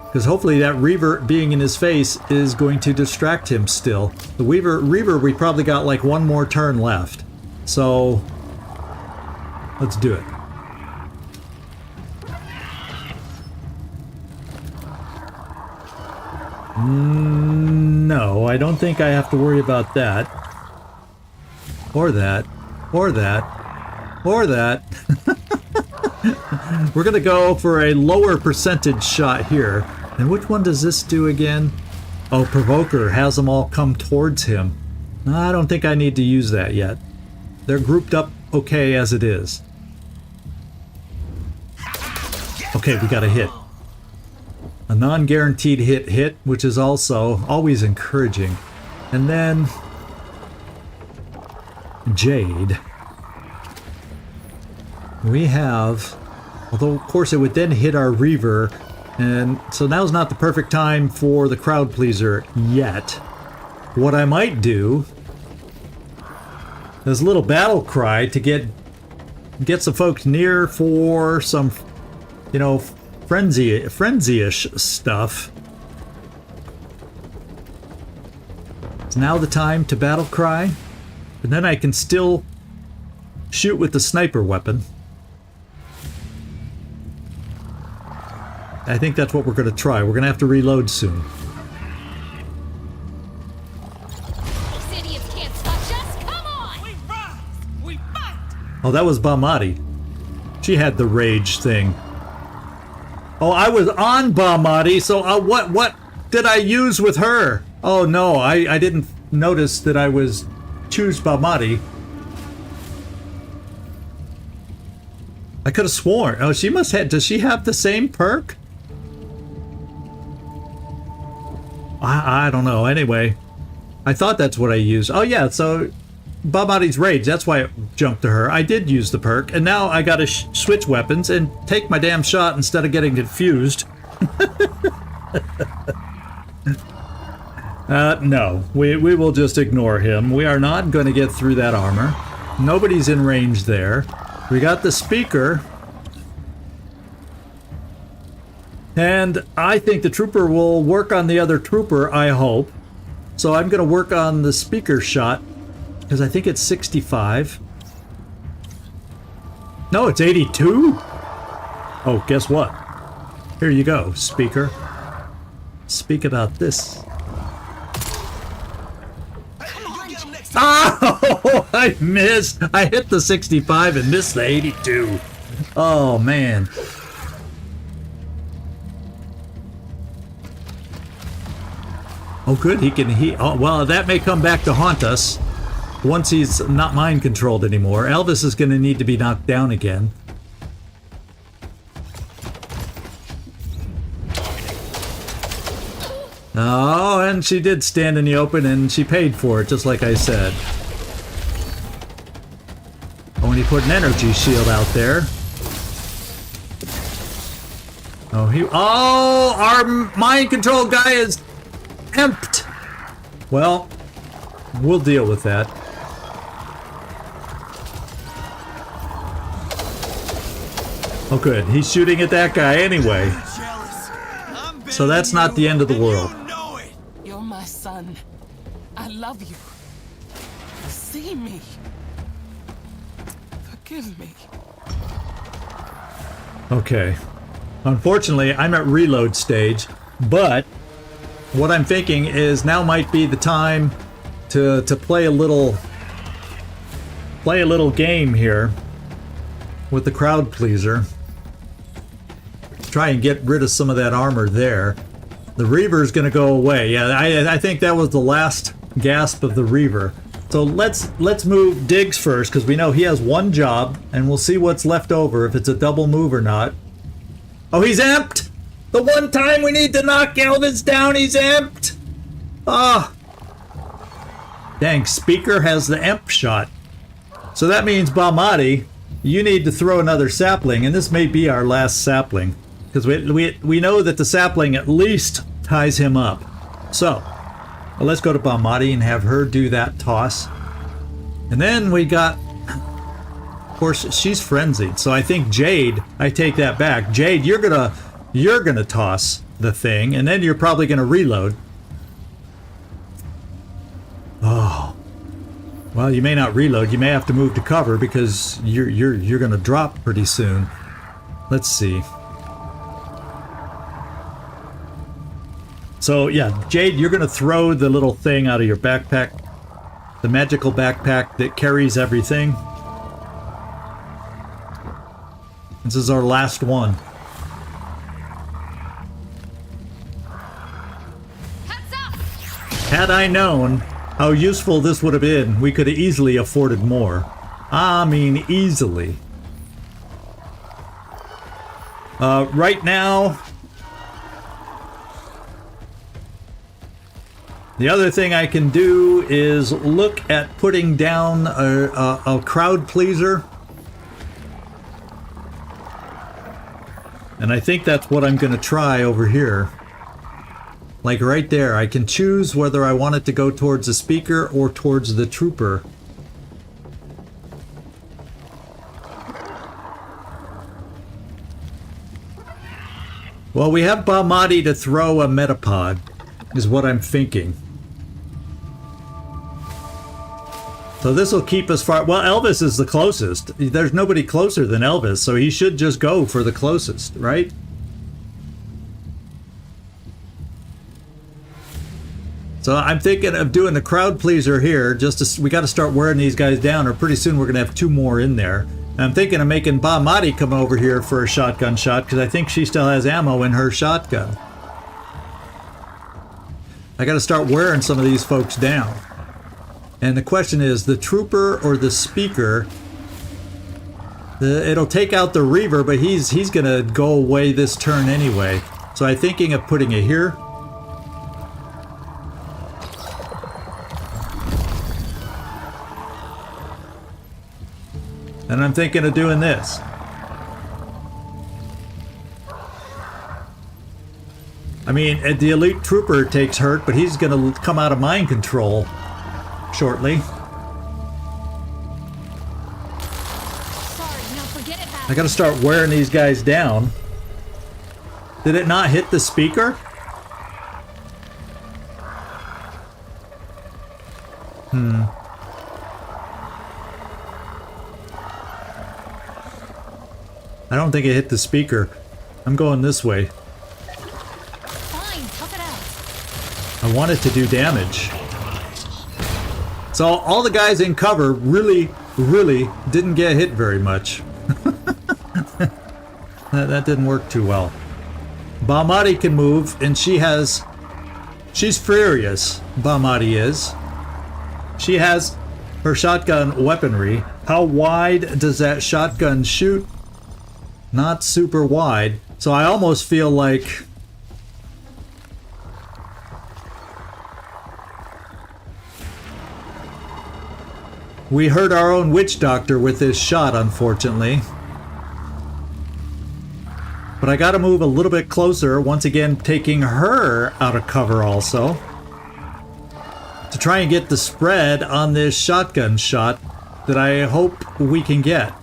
Because hopefully that Reaver being in his face is going to distract him still. The Reaver, we probably got like one more turn left. So, let's do it. No, I don't think I have to worry about that. Or that. Or that. Or that. We're going to go for a lower percentage shot here. And which one does this do again? Oh, Provoker has them all come towards him. I don't think I need to use that yet. They're grouped up okay as it is. Okay, we got a hit. A non-guaranteed hit, which is also always encouraging. And then Jade. We have, although of course it would then hit our Reaver, and so now's not the perfect time for the crowd pleaser yet. What I might do is a little battle cry to get some folks near for some, you know, frenzy-ish stuff. It's now the time to battle cry, and then I can still shoot with the sniper weapon. I think that's what we're going to try. We're going to have to reload soon. These idiots can't stop us. Come on! We rise! We fight! Oh, that was Bahmati. She had the rage thing. Oh, I was on Bahmati, so what did I use with her? Oh no, I didn't notice that I was choose Bahmati. I could have sworn. Oh, she must have. Does she have the same perk? I don't know. Anyway, I thought that's what I used. Oh yeah, so Bahmati's rage. That's why it jumped to her. I did use the perk, and now I got to switch weapons and take my damn shot instead of getting confused. No, we will just ignore him. We are not going to get through that armor. Nobody's in range there. We got the speaker. And I think the trooper will work on the other trooper, I hope. So I'm going to work on the speaker shot, because I think it's 65. No, it's 82? Oh, guess what? Here you go, speaker. Speak about this. Oh, I missed. I hit the 65 and missed the 82. Oh, man. Oh, good. Oh, well, that may come back to haunt us once he's not mind controlled anymore. Elvis is going to need to be knocked down again. Oh, and she did stand in the open, and she paid for it, just like I said. Oh, and he put an energy shield out there. Oh, our mind control guy is empty. Well, we'll deal with that. Oh, good. He's shooting at that guy anyway. So that's not the end of the world. You're my son. I love you. See me. Forgive me. Okay. Unfortunately, I'm at reload stage, but what I'm thinking is now might be the time to play a little game here with the crowd pleaser. Try and get rid of some of that armor there. The Reaver's gonna go away. Yeah, I think that was the last gasp of the Reaver. So let's move Diggs first, because we know he has one job, and we'll see what's left over, if it's a double move or not. Oh, he's amped! The one time we need to knock Elvis down, he's amped! Ah! Dang, Speaker has the amp shot. So that means, Balmati, you need to throw another sapling, and this may be our last sapling. Because we know that the sapling at least ties him up. So, well, let's go to Balmati and have her do that toss. And then we got... Of course, she's frenzied, so I think Jade, I take that back. Jade, you're gonna toss the thing, and then you're probably gonna reload. Oh, well, you may not reload. You may have to move to cover because you're gonna drop pretty soon. Let's see. So yeah, Jade, you're gonna throw the little thing out of your backpack, the magical backpack that carries everything. This is our last one. Heads up! Had I known how useful this would have been, we could have easily afforded more. I mean, easily. Right now, the other thing I can do is look at putting down a crowd pleaser. And I think that's what I'm going to try over here. Like right there, I can choose whether I want it to go towards the speaker or towards the trooper. Well, we have Balmati to throw a metapod, is what I'm thinking. So this will keep us far... Well, Elvis is the closest. There's nobody closer than Elvis, so he should just go for the closest, right? So I'm thinking of doing the crowd pleaser here. We got to start wearing these guys down, or pretty soon we're going to have 2 more in there. And I'm thinking of making Balmati come over here for a shotgun shot, because I think she still has ammo in her shotgun. I got to start wearing some of these folks down. And the question is, the trooper or the speaker? It'll take out the Reaver, but he's gonna go away this turn anyway. So I'm thinking of putting it here. And I'm thinking of doing this. I mean, the elite trooper takes hurt, but he's gonna come out of mind control shortly. Sorry, no, forget it. I gotta start wearing these guys down. Did it not hit the speaker? I don't think it hit the speaker. I'm going this way. Fine, tough it out. I want it to do damage. So all the guys in cover really didn't get hit very much. that didn't work too well. Balmati can move, and she has She's furious, Bamati is. She has her shotgun weaponry. How wide does that shotgun shoot? Not super wide. So I almost feel like we hurt our own witch doctor with this shot, unfortunately. But I gotta move a little bit closer, once again taking her out of cover also, to try and get the spread on this shotgun shot that I hope we can get.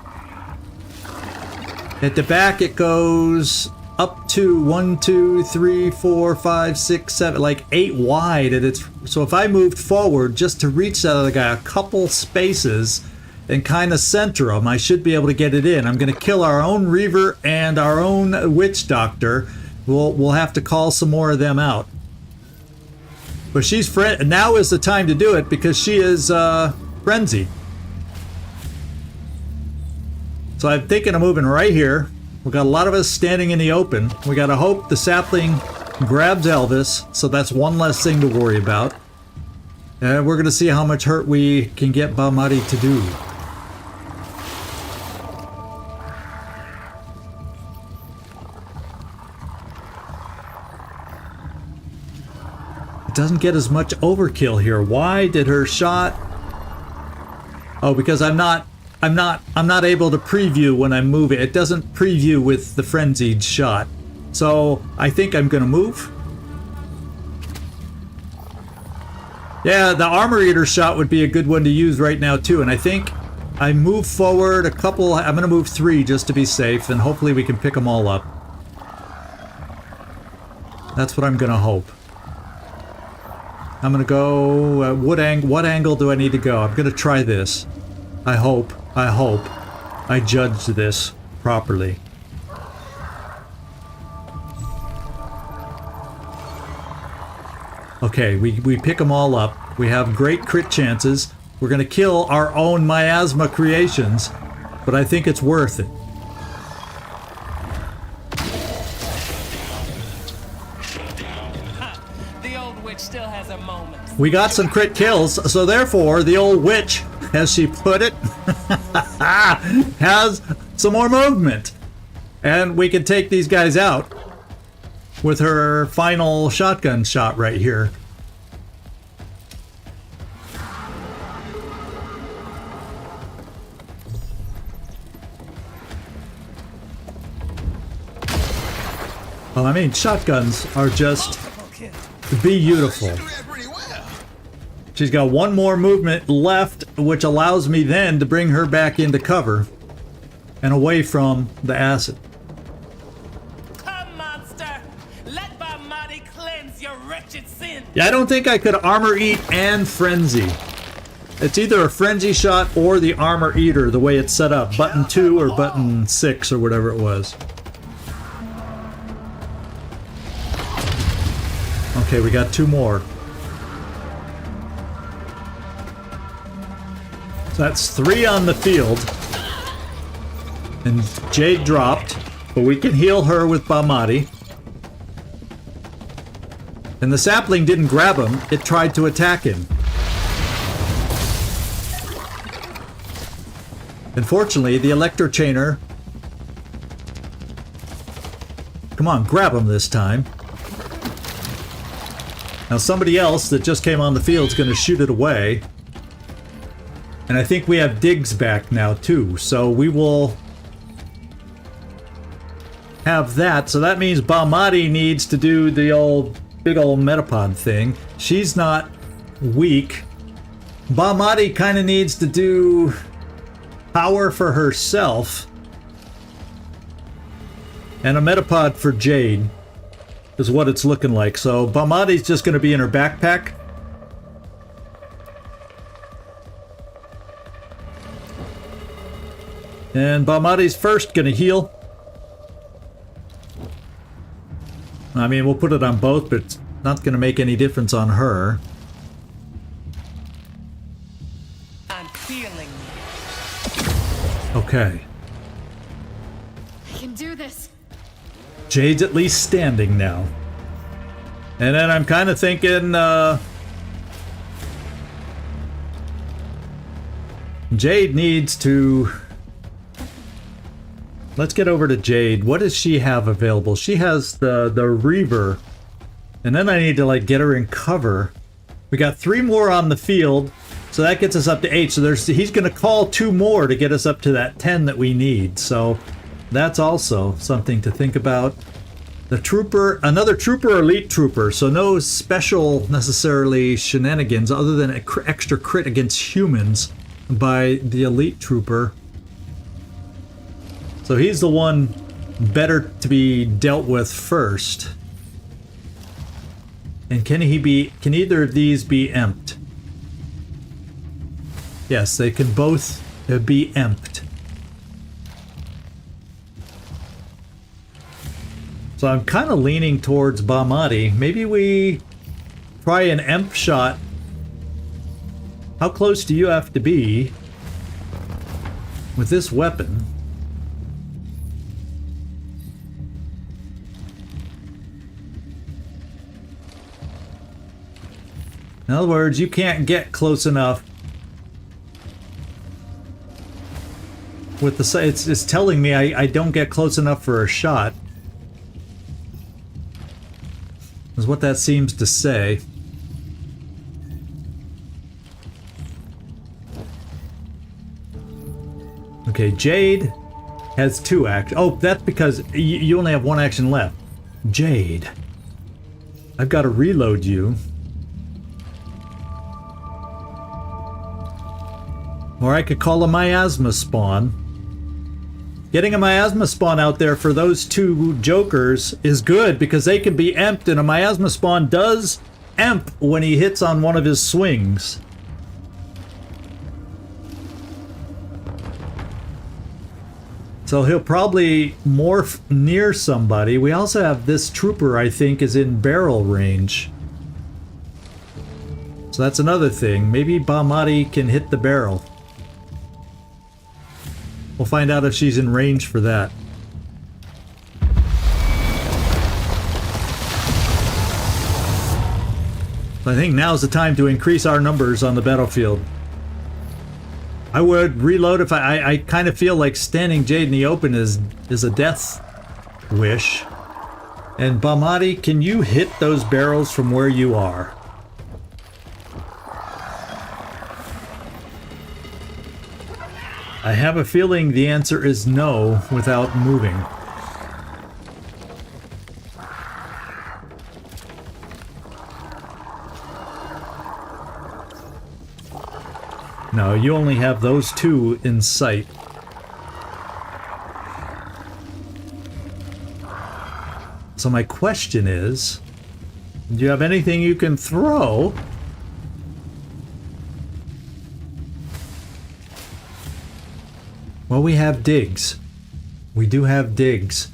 At the back it goes up to 1, 2, 3, 4, 5, 6, 7, like 8 wide, and it's so if I moved forward just to reach that other guy a couple spaces and kind of center him, I should be able to get it in. I'm going to kill our own Reaver and our own Witch Doctor. We'll have to call some more of them out. But she's now is the time to do it because she is frenzied. So I'm thinking of moving right here. We got a lot of us standing in the open. We got to hope the sapling grabs Elvis, so that's one less thing to worry about. And we're going to see how much hurt we can get Bamati to do. It doesn't get as much overkill here. Why did her shot? Oh, because I'm not able to preview when I'm moving. It doesn't preview with the frenzied shot. So I think I'm gonna move. Yeah, the armor eater shot would be a good one to use right now too. And I think I move forward a couple. I'm gonna move 3 just to be safe, and hopefully we can pick them all up. That's what I'm gonna hope. I'm gonna go. What angle do I need to go? I'm gonna try this. I hope I judged this properly. Okay, we pick them all up. We have great crit chances. We're going to kill our own Miasma creations, but I think it's worth it. The old witch still has her moments. We got some crit kills, so therefore the old witch, as she put it, has some more movement. And we can take these guys out with her final shotgun shot right here. Well, I mean, shotguns are just beautiful. She's got one more movement left, which allows me then to bring her back into cover and away from the acid. Come, monster! Let Bamati cleanse your wretched sin! Yeah, I don't think I could armor eat and frenzy. It's either a frenzy shot or the armor eater, the way it's set up. Button 2 or button 6 or whatever it was. Okay, we got 2 more. So that's 3 on the field. And Jade dropped, but we can heal her with Bamati. And the sapling didn't grab him, it tried to attack him. Unfortunately, the electro chainer... Come on, grab him this time. Now somebody else that just came on the field is going to shoot it away. And I think we have digs back now too, so we will have that. So that means Bamati needs to do the big old Metapod thing. She's not weak. Bamati kind of needs to do power for herself. And a Metapod for Jade is what it's looking like. So Bamati's just going to be in her backpack. And Bamati's first going to heal. I mean, we'll put it on both, but it's not going to make any difference on her. I'm feeling you. Okay. I can do this. Jade's at least standing now. And then I'm kind of thinking, Jade needs to... Let's get over to Jade. What does she have available? She has the Reaver. And then I need to, like, get her in cover. We got 3 more on the field, so that gets us up to 8. So he's going to call 2 more to get us up to that 10 that we need. So that's also something to think about. The trooper, another trooper or elite trooper, so no special necessarily shenanigans other than extra crit against humans by the elite trooper. So he's the one better to be dealt with first. And can either of these be emped? Yes, they can both be emped. So I'm kind of leaning towards Bahmati. Maybe we try an emp shot. How close do you have to be with this weapon? In other words, you can't get close enough with the... It's telling me I don't get close enough for a shot. Is what that seems to say. Okay, Jade has 2 actions. Oh, that's because you only have 1 action left. Jade. I've got to reload you. Or I could call a Miasma spawn. Getting a Miasma spawn out there for those 2 jokers is good because they can be emped, and a Miasma spawn does emp when he hits on one of his swings. So he'll probably morph near somebody. We also have this trooper, I think, is in barrel range. So that's another thing. Maybe Bahmati can hit the barrel. We'll find out if she's in range for that. So I think now's the time to increase our numbers on the battlefield. I would reload if I kind of feel like standing Jade in the open is a death wish. And Bahmati, can you hit those barrels from where you are? I have a feeling the answer is no without moving. No, you only have those 2 in sight. So my question is, do you have anything you can throw? Well, we have digs. We do have digs.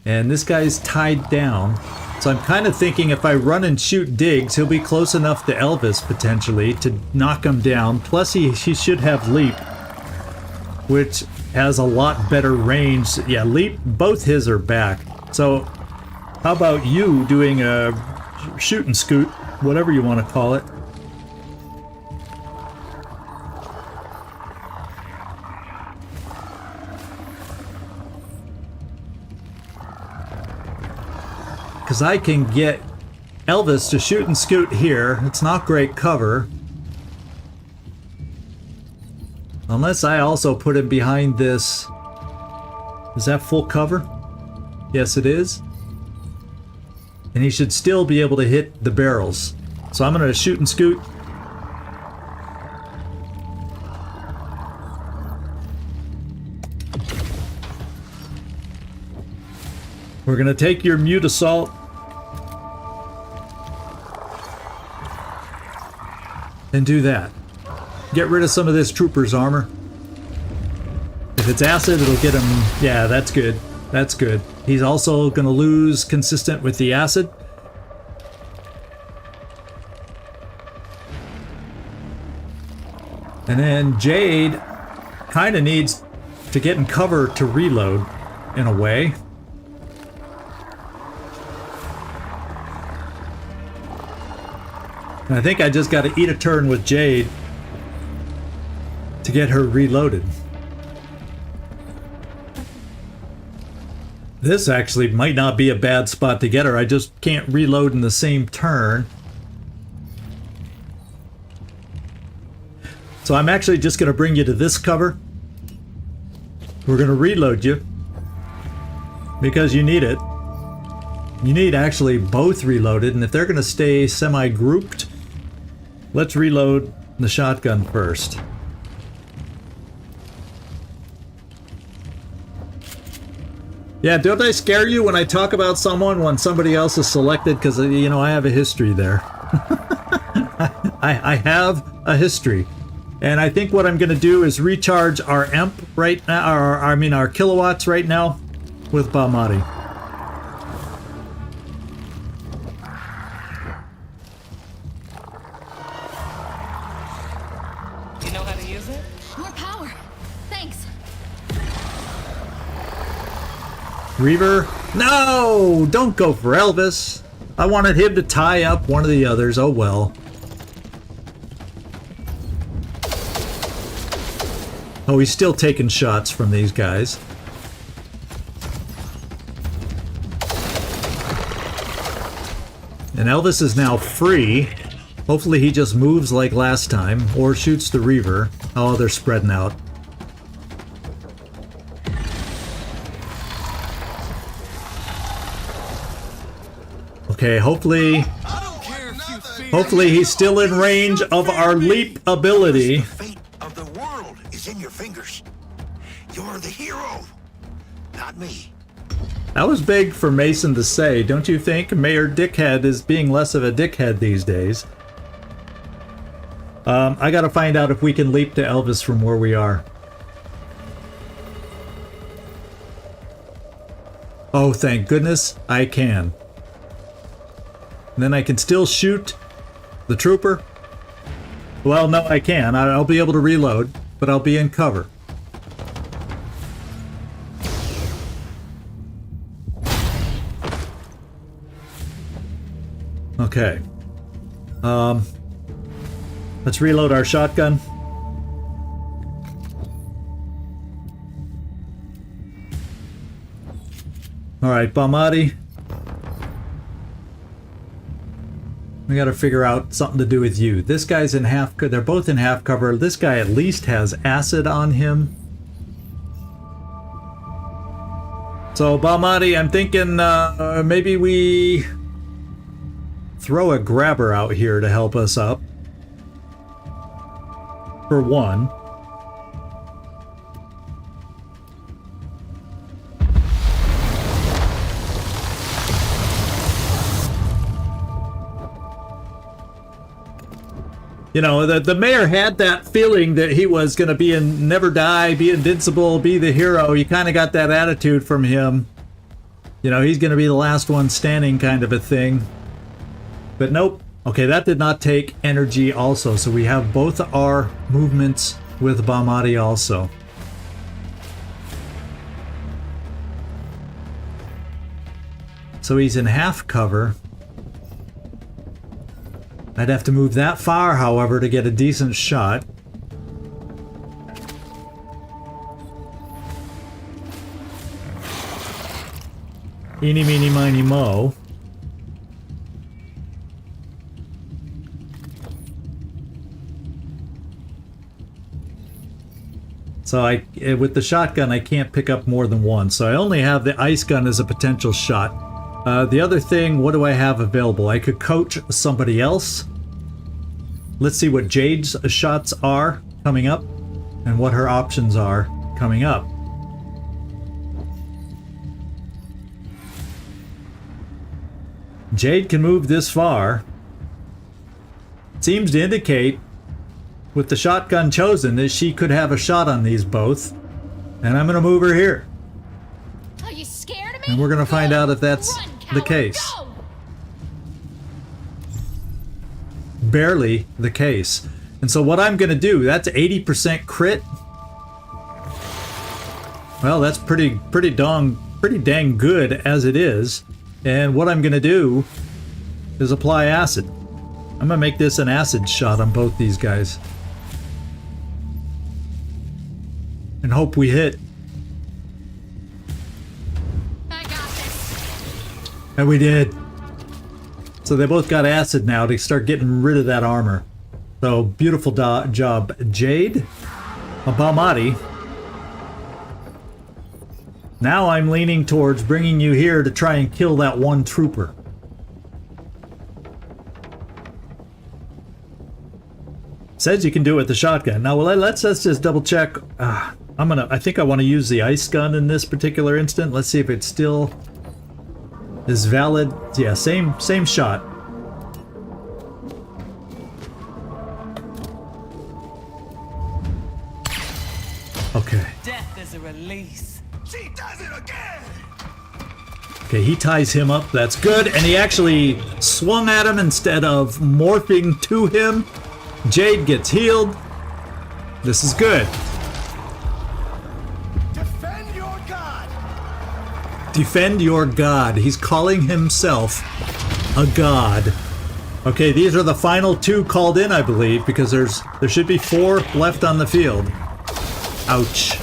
And this guy's tied down. So I'm kind of thinking if I run and shoot digs, he'll be close enough to Elvis, potentially, to knock him down. Plus, he should have leap, which has a lot better range. Yeah, leap, both his are back. So how about you doing a shoot and scoot, whatever you want to call it. Because I can get Elvis to shoot and scoot here. It's not great cover. Unless I also put him behind this. Is that full cover? Yes, it is. And he should still be able to hit the barrels. So I'm going to shoot and scoot. We're going to take your mute assault. And do that. Get rid of some of this trooper's armor. If it's acid, it'll get him... Yeah, that's good. That's good. He's also going to lose consistent with the acid. And then Jade kind of needs to get in cover to reload, in a way. And I think I just got to eat a turn with Jade to get her reloaded. This actually might not be a bad spot to get her. I just can't reload in the same turn. So I'm actually just going to bring you to this cover. We're going to reload you because you need it. You need actually both reloaded, and if they're going to stay semi-grouped, let's reload the shotgun first. Yeah, don't I scare you when I talk about someone when somebody else is selected? Because, you know, I have a history there. I have a history. And I think what I'm going to do is recharge our EMP right now, or I mean our kilowatts right now with Bahmati. You know how to use it? More power. Thanks. Reaver? No! Don't go for Elvis. I wanted him to tie up one of the others. Oh well. Oh, he's still taking shots from these guys. And Elvis is now free. Hopefully he just moves like last time, or shoots the Reaver. Oh, they're spreading out. Okay, hopefully he's still in range of our leap ability. The fate of the world is in your fingers. You're the hero, not me. That was big for Mason to say, don't you think? Mayor Dickhead is being less of a dickhead these days. I gotta find out if we can leap to Elvis from where we are. Oh, thank goodness I can. And then I can still shoot the trooper. Well, no, I can. I'll be able to reload, but I'll be in cover. Okay. Let's reload our shotgun. All right, Bahmati. We gotta figure out something to do with you. This guy's in half cover. They're both in half cover. This guy at least has acid on him. So, Bahmati, I'm thinking maybe we throw a grabber out here to help us up. For one. You know, the mayor had that feeling that he was going to be never die, be invincible, be the hero. You kind of got that attitude from him. You know, he's going to be the last one standing kind of a thing. But nope. Okay, that did not take energy also. So we have both our movements with Bahmati also. So he's in half cover. I'd have to move that far, however, to get a decent shot. Eeny, meeny, miny, mo. So with the shotgun, I can't pick up more than one. So I only have the ice gun as a potential shot. The other thing, what do I have available? I could coach somebody else. Let's see what Jade's shots are coming up and what her options are coming up. Jade can move this far. Seems to indicate, with the shotgun chosen, that she could have a shot on these both. And I'm going to move her here. Are you scared of me? And we're going to find out if that's Run, the coward, case. go! Barely the case. And so what I'm going to do, that's 80% crit. Well, that's pretty dang good as it is. And what I'm going to do is apply acid. I'm gonna make this an acid shot on both these guys. And hope we hit. I got this. And we did. So they both got acid now to start getting rid of that armor. So beautiful job, Jade. Abamati. Now I'm leaning towards bringing you here to try and kill that one trooper. Says you can do it with the shotgun. Now, well, let's just double check. I think I want to use the ice gun in this particular instant. Let's see if it still is valid. Yeah, same shot. Okay. Death is a release. She does it again! Okay, he ties him up. That's good. And he actually swung at him instead of morphing to him. Jade gets healed. This is good. Defend your god! Defend your god. He's calling himself a god. Okay, these are the final two called in, I believe, because there should be 4 left on the field. Ouch.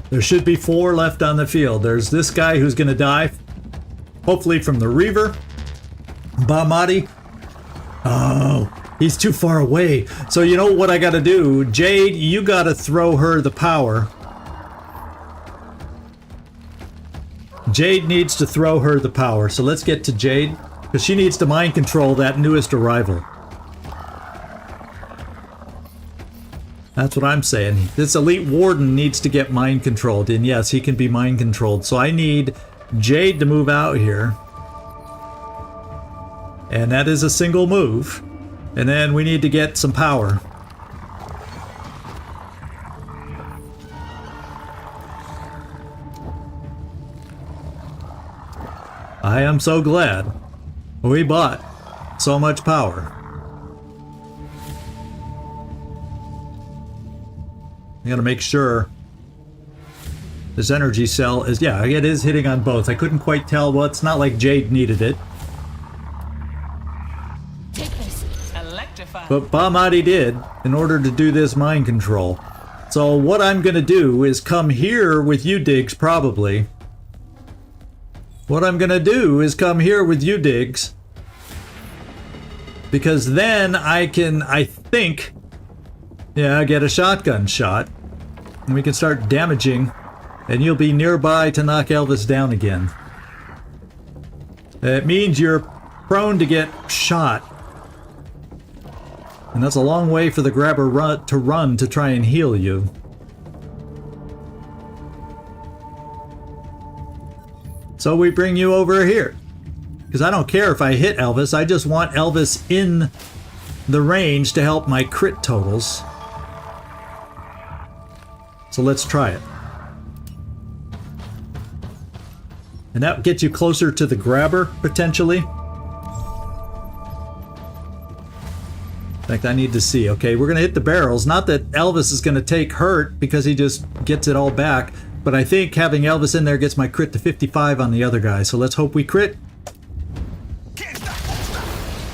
There should be 4 left on the field. There's this guy who's going to die, hopefully from the Reaver. Bamati. Oh, he's too far away. So you know what I got to do? Jade, you got to throw her the power. Jade needs to throw her the power. So let's get to Jade, because she needs to mind control that newest arrival. That's what I'm saying. This elite warden needs to get mind controlled, and yes, he can be mind controlled. So I need Jade to move out here. And that is a single move. And then we need to get some power. I am so glad we bought so much power. I gotta make sure this energy cell is, yeah, it is hitting on both. I couldn't quite tell. Well, it's not like Jade needed it. Take this. Electrify. But Bamati did in order to do this mind control. So what I'm gonna do is come here with you, Diggs, probably. What I'm gonna do is come here with you, Diggs. Because then I can, I think, yeah, get a shotgun shot. And we can start damaging. And you'll be nearby to knock Elvis down again. It means you're prone to get shot. And that's a long way for the grabber to run to try and heal you. So we bring you over here. Because I don't care if I hit Elvis. I just want Elvis in the range to help my crit totals. So let's try it. And that gets you closer to the grabber, potentially. In fact, I need to see. Okay, we're going to hit the barrels. Not that Elvis is going to take hurt because he just gets it all back. But I think having Elvis in there gets my crit to 55 on the other guy. So let's hope we crit.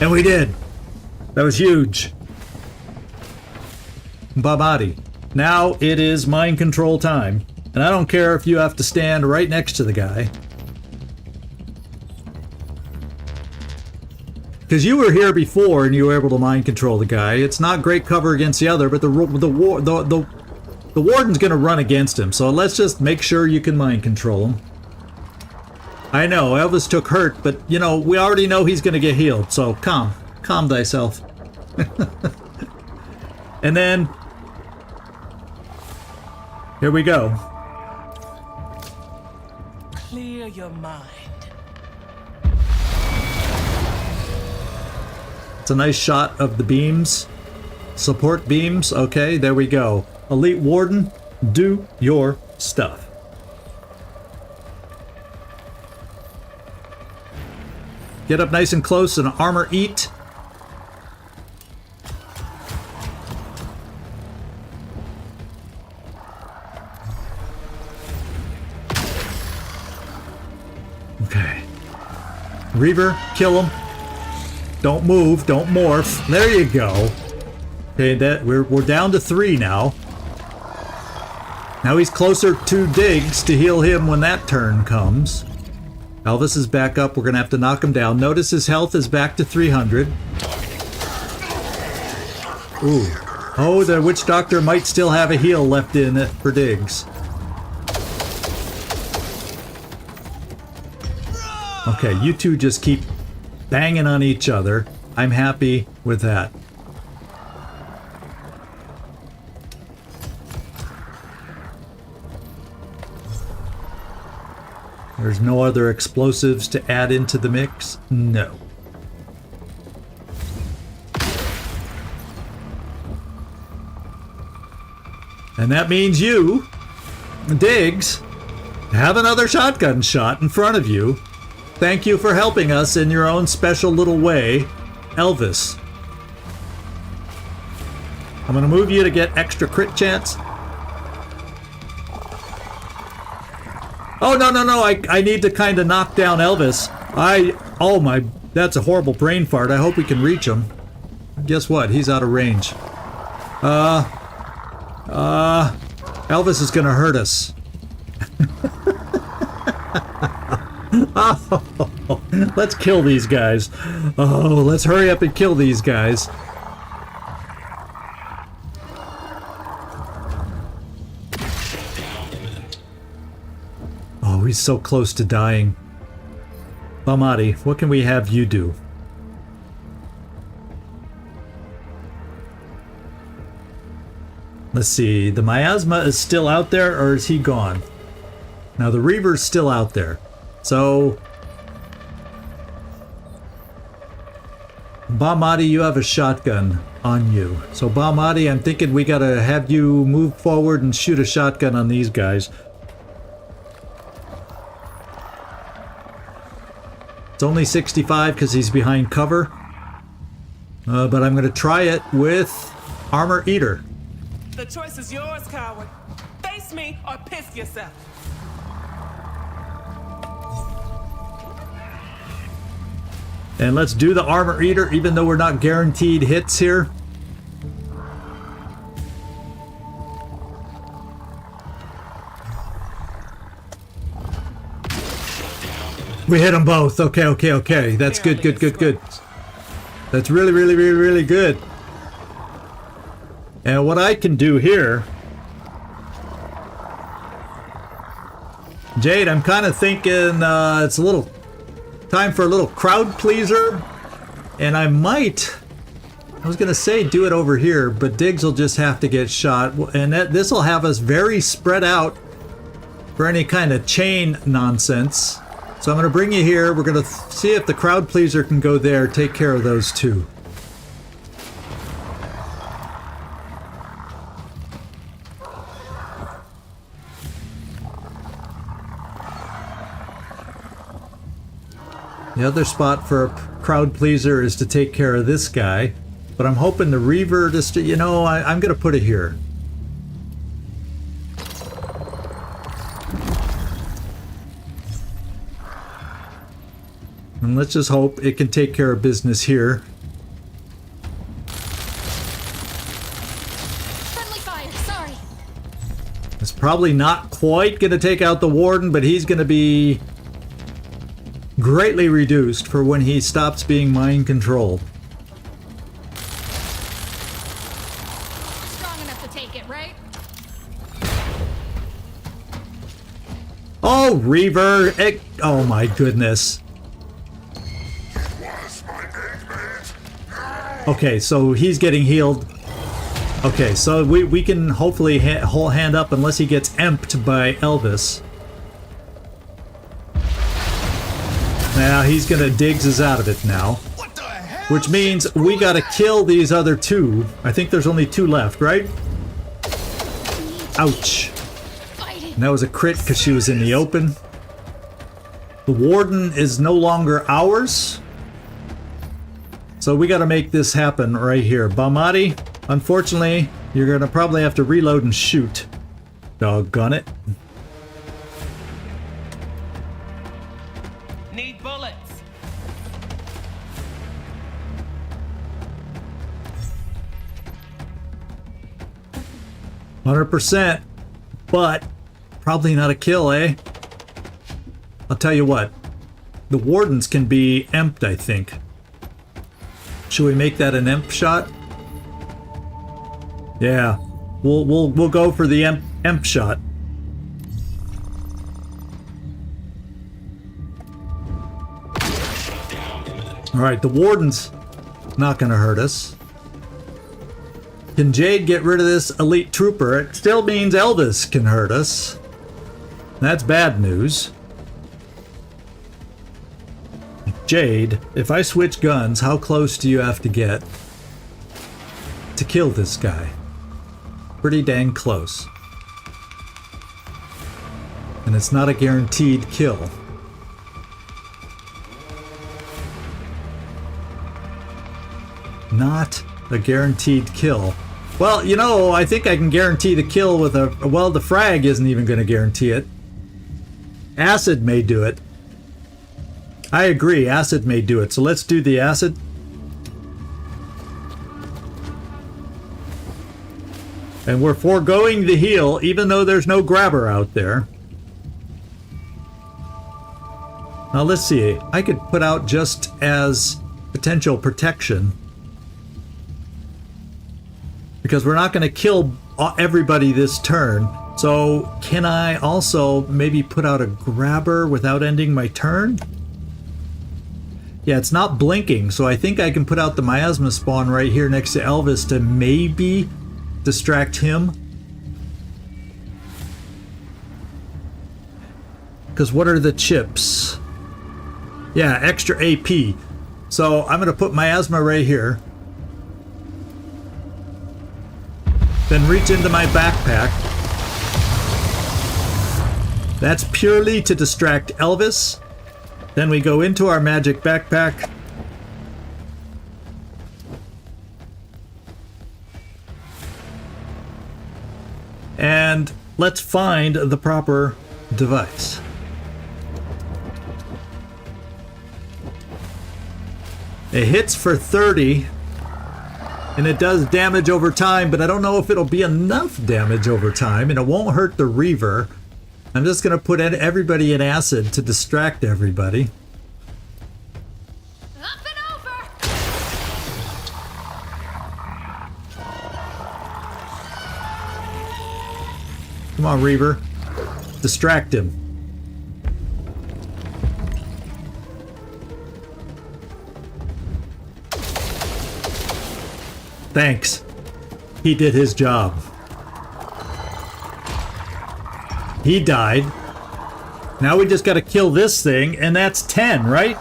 And we did. That was huge. Bamati. Now it is mind control time. And I don't care if you have to stand right next to the guy. Because you were here before and you were able to mind control the guy. It's not great cover against the other, but the warden's going to run against him. So let's just make sure you can mind control him. I know, Elvis took hurt, but, you know, we already know he's going to get healed. So calm thyself. And then, here we go. Clear your mind. It's a nice shot of the beams. Support beams. Okay, there we go. Elite Warden, do your stuff. Get up nice and close and armor eat. Okay. Reaver, kill him. Don't move, don't morph. There you go. Okay, that we're down to 3 now. Now he's closer to Diggs to heal him when that turn comes. Elvis is back up. We're gonna have to knock him down. Notice his health is back to 300. Ooh. Oh, the witch doctor might still have a heal left in it for Diggs. Okay, you two just keep banging on each other. I'm happy with that. There's no other explosives to add into the mix? No. And that means you, Diggs, have another shotgun shot in front of you. Thank you for helping us in your own special little way, Elvis. I'm gonna move you to get extra crit chance. Oh, no, no, no, I need to kind of knock down Elvis. Oh my, that's a horrible brain fart. I hope we can reach him. Guess what? He's out of range. Elvis is gonna hurt us. Oh, let's kill these guys. Oh, let's hurry up and kill these guys. Oh, he's so close to dying. Bamati, what can we have you do? Let's see, the Miasma is still out there, or is he gone? Now the Reaver's still out there. So, Bamati, you have a shotgun on you. So Bamati, I'm thinking we gotta have you move forward and shoot a shotgun on these guys. It's only 65 because he's behind cover. But I'm gonna try it with Armor Eater. The choice is yours, coward. Face me or piss yourself. And let's do the Armor Eater, even though we're not guaranteed hits here. We hit them both. Okay, okay, okay. That's good, good, good, good. That's really, really, really, really good. And what I can do here... Jade, I'm kind of thinking it's a little... time for a little crowd pleaser, and I was gonna say do it over here, but Diggs will just have to get shot, and this will have us very spread out for any kind of chain nonsense. So I'm gonna bring you here. We're gonna see if the crowd pleaser can go there, take care of those two. The other spot for a crowd pleaser is to take care of this guy, but I'm hoping the Reaver just, you know, I'm gonna put it here. And let's just hope it can take care of business here. Friendly fire, sorry. It's probably not quite gonna take out the Warden, but he's gonna be greatly reduced for when he stops being mind controlled. Strong enough to take it, right? Oh, Reaver! Oh my goodness. Okay, so he's getting healed. Okay, so we can hopefully whole hand up unless he gets emped by Elvis. Now he's gonna Diggs is out of it now. Which means we gotta kill these other two. I think there's only 2 left, right? Ouch. And that was a crit because she was in the open. The Warden is no longer ours. So we gotta make this happen right here. Bamati, unfortunately, you're gonna probably have to reload and shoot. Doggone it. Need bullets. %, but probably not a kill, eh? I'll tell you what. The wardens can be emped, I think. Should we make that an emp shot? Yeah, we'll go for the emp shot. All right, the warden's not going to hurt us. Can Jade get rid of this elite trooper? It still means Elvis can hurt us. That's bad news. Jade, if I switch guns, how close do you have to get to kill this guy? Pretty dang close. And it's not a guaranteed kill. Not a guaranteed kill. Well, you know, I think I can guarantee the kill with a... Well, the frag isn't even going to guarantee it. Acid may do it. I agree, acid may do it. So let's do the acid. And we're foregoing the heal, even though there's no grabber out there. Now let's see. I could put out just as potential protection. Because we're not going to kill everybody this turn. So can I also maybe put out a grabber without ending my turn? Yeah, it's not blinking, so I think I can put out the miasma spawn right here next to Elvis to maybe distract him. Because what are the chips? Yeah, extra AP. So I'm going to put miasma right here. Then reach into my backpack. That's purely to distract Elvis. Then we go into our magic backpack. And let's find the proper device. It hits for 30. And it does damage over time, but I don't know if it'll be enough damage over time, and it won't hurt the Reaver. I'm just going to put everybody in acid to distract everybody. Up and over! Come on, Reaver. Distract him. Thanks. He did his job. He died. Now we just got to kill this thing, and that's 10, right?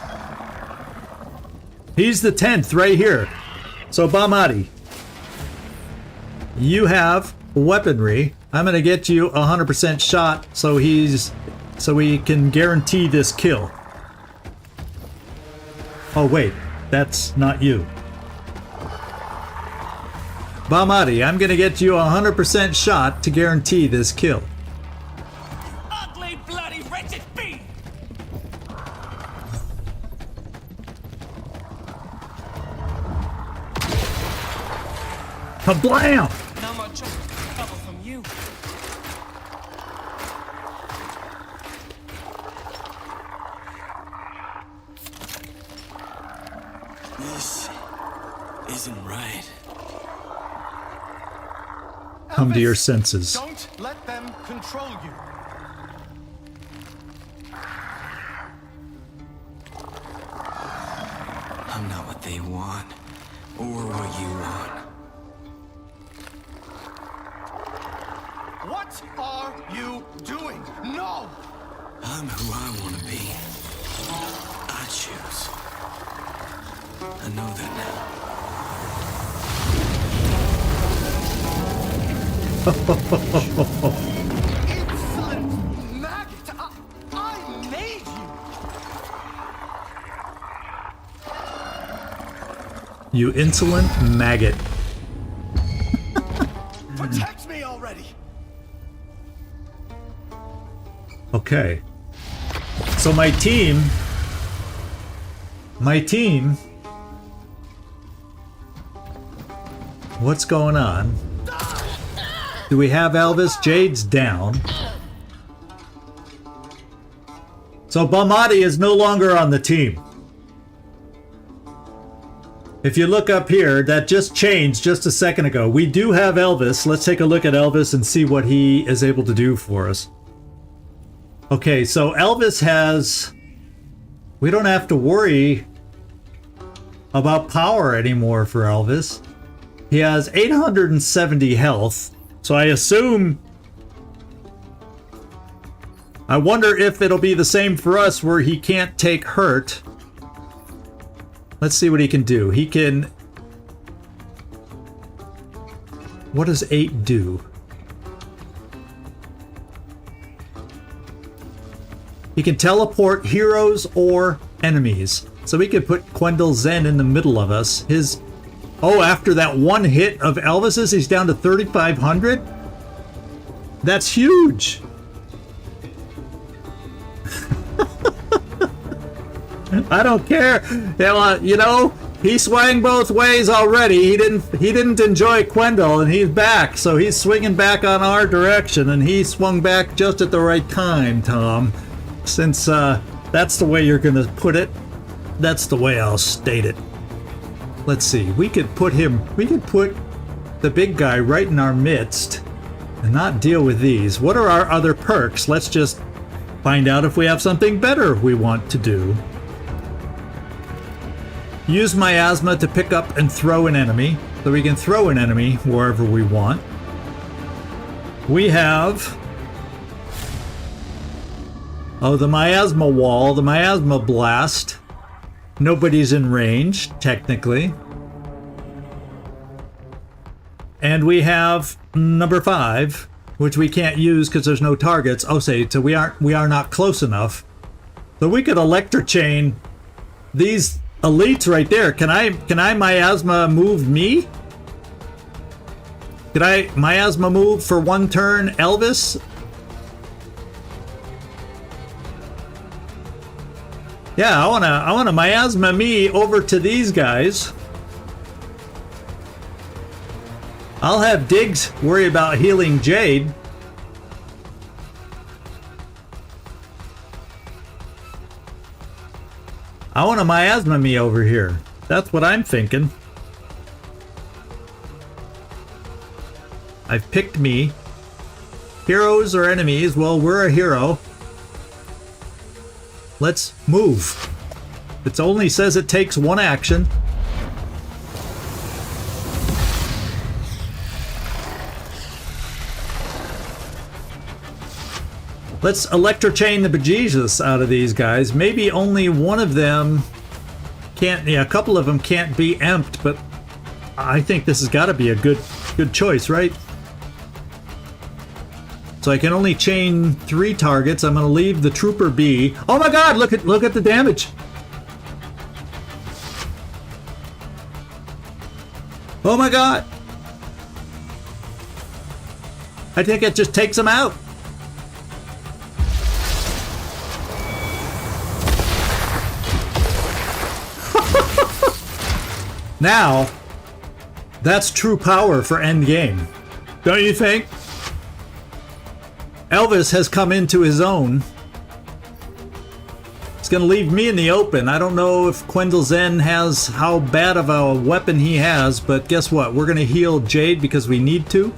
He's the 10th right here. So, Bamati, you have weaponry. I'm going to get you 100% shot so we can guarantee this kill. Oh, wait. That's not you. Bamati, I'm going to get you 100% shot to guarantee this kill. Ugly, bloody, wretched beast! Kablam! No more trouble from you. This isn't right. Come to your senses. Don't let them control you. I'm not what they want, or what you want. What are you doing? No! I'm who I want to be. I choose. I know that now. Insolent maggot! I made you! You insolent maggot. Protect me already! Okay. So my team my team. What's going on? Do we have Elvis? Jade's down. So Bamati is no longer on the team. If you look up here, that just changed just a second ago. We do have Elvis. Let's take a look at Elvis and see what he is able to do for us. Okay, so Elvis has... We don't have to worry about power anymore for Elvis. He has 870 health, so I assume... I wonder if it'll be the same for us where he can't take hurt. Let's see what he can do. He can... What does 8 do? He can teleport heroes or enemies. So we could put Quendel Zen in the middle of us. His... Oh, after that one hit of Elvis's, he's down to 3,500? That's huge! I don't care. You know, he swung both ways already. He didn't enjoy Quendel, and he's back. So he's swinging back on our direction, and he swung back just at the right time, Tom. Since that's the way you're going to put it, that's the way I'll state it. Let's see. We could put the big guy right in our midst and not deal with these. What are our other perks? Let's just find out if we have something better we want to do. Use Miasma to pick up and throw an enemy, so we can throw an enemy wherever we want. We have... Oh, the Miasma Wall, the Miasma Blast. Nobody's in range, technically. And we have number 5, which we can't use because there's no targets. Oh, so we are not close enough. So we could electrochain these elites right there. Can I Miasma move me? Could I Miasma move for one turn Elvis? Yeah, I wanna Miasma me over to these guys. I'll have Diggs worry about healing Jade. I want to Miasma me over here. That's what I'm thinking. I've picked me. Heroes or enemies? Well, we're a hero. Let's move. It only says it takes one action. Let's electrochain the bejesus out of these guys. Maybe only one of them can't... Yeah, a couple of them can't be emped, but I think this has got to be a good choice, right? So I can only chain 3 targets. I'm going to leave the trooper be. Oh my god, look at the damage. Oh my god. I think it just takes him out. Now, that's true power for endgame. Don't you think? Elvis has come into his own. He's going to leave me in the open. I don't know if Quendel Zen has how bad of a weapon he has, but guess what? We're going to heal Jade because we need to.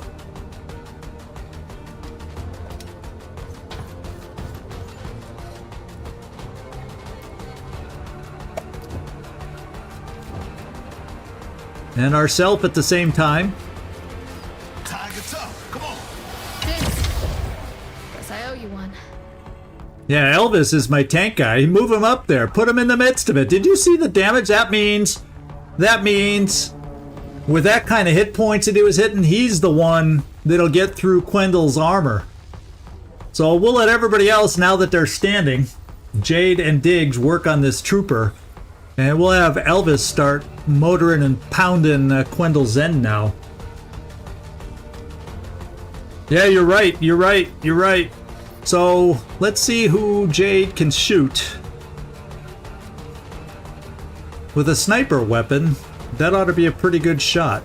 And ourself at the same time. Tiger's up. Come on. Guess I owe you one. Yeah, Elvis is my tank guy. Move him up there. Put him in the midst of it. Did you see the damage? That means with that kind of hit points that he was hitting, he's the one that'll get through Quendel's armor. So we'll let everybody else, now that they're standing, Jade and Diggs, work on this trooper. And we'll have Elvis start motoring and pounding Quendel Zen now. Yeah, you're right. So let's see who Jade can shoot. with a sniper weapon, that ought to be a pretty good shot.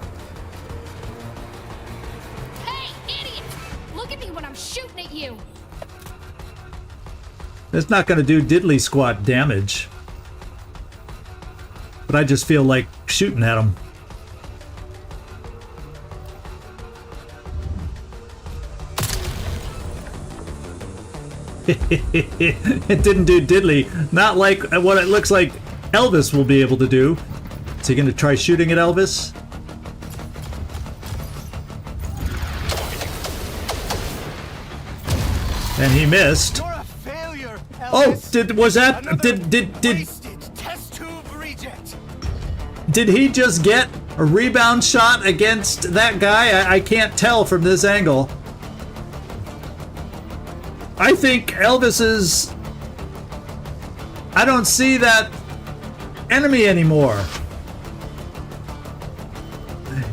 Hey, idiot! Look at me when I'm shooting at you! It's not going to do diddly squat damage. But I just feel like shooting at him. It didn't do diddly. Not like what it looks like Elvis will be able to do. Is he going to try shooting at Elvis? And he missed. You're a failure, Oh, Elvis. was that Another did wasted test tube reject. did he just get a rebound shot against that guy? I can't tell from this angle. I think Elvis is... I don't see that enemy anymore.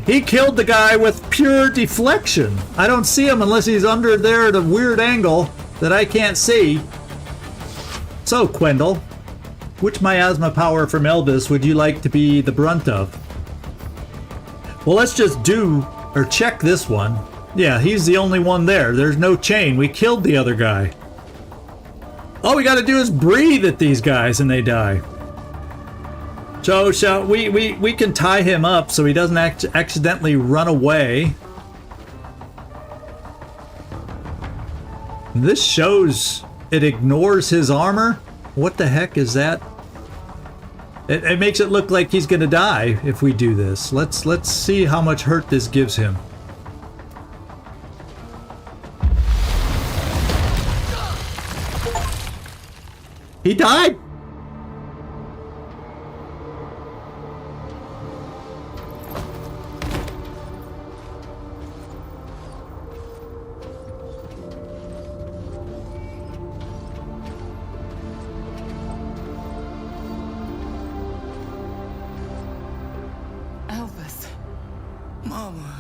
He killed the guy with pure deflection. I don't see him unless he's under there at a weird angle that I can't see. So, Quendel, which miasma power from Elvis would you like to be the brunt of? Well, let's just do, or check this one. Yeah, he's the only one there. There's no chain. We killed the other guy. All we gotta do is breathe at these guys and they die. So shall we can tie him up so he doesn't accidentally run away. This shows it ignores his armor. What the heck is that? It makes it look like he's gonna die if we do this. Let's see how much hurt this gives him. He died. Elvis. Mama.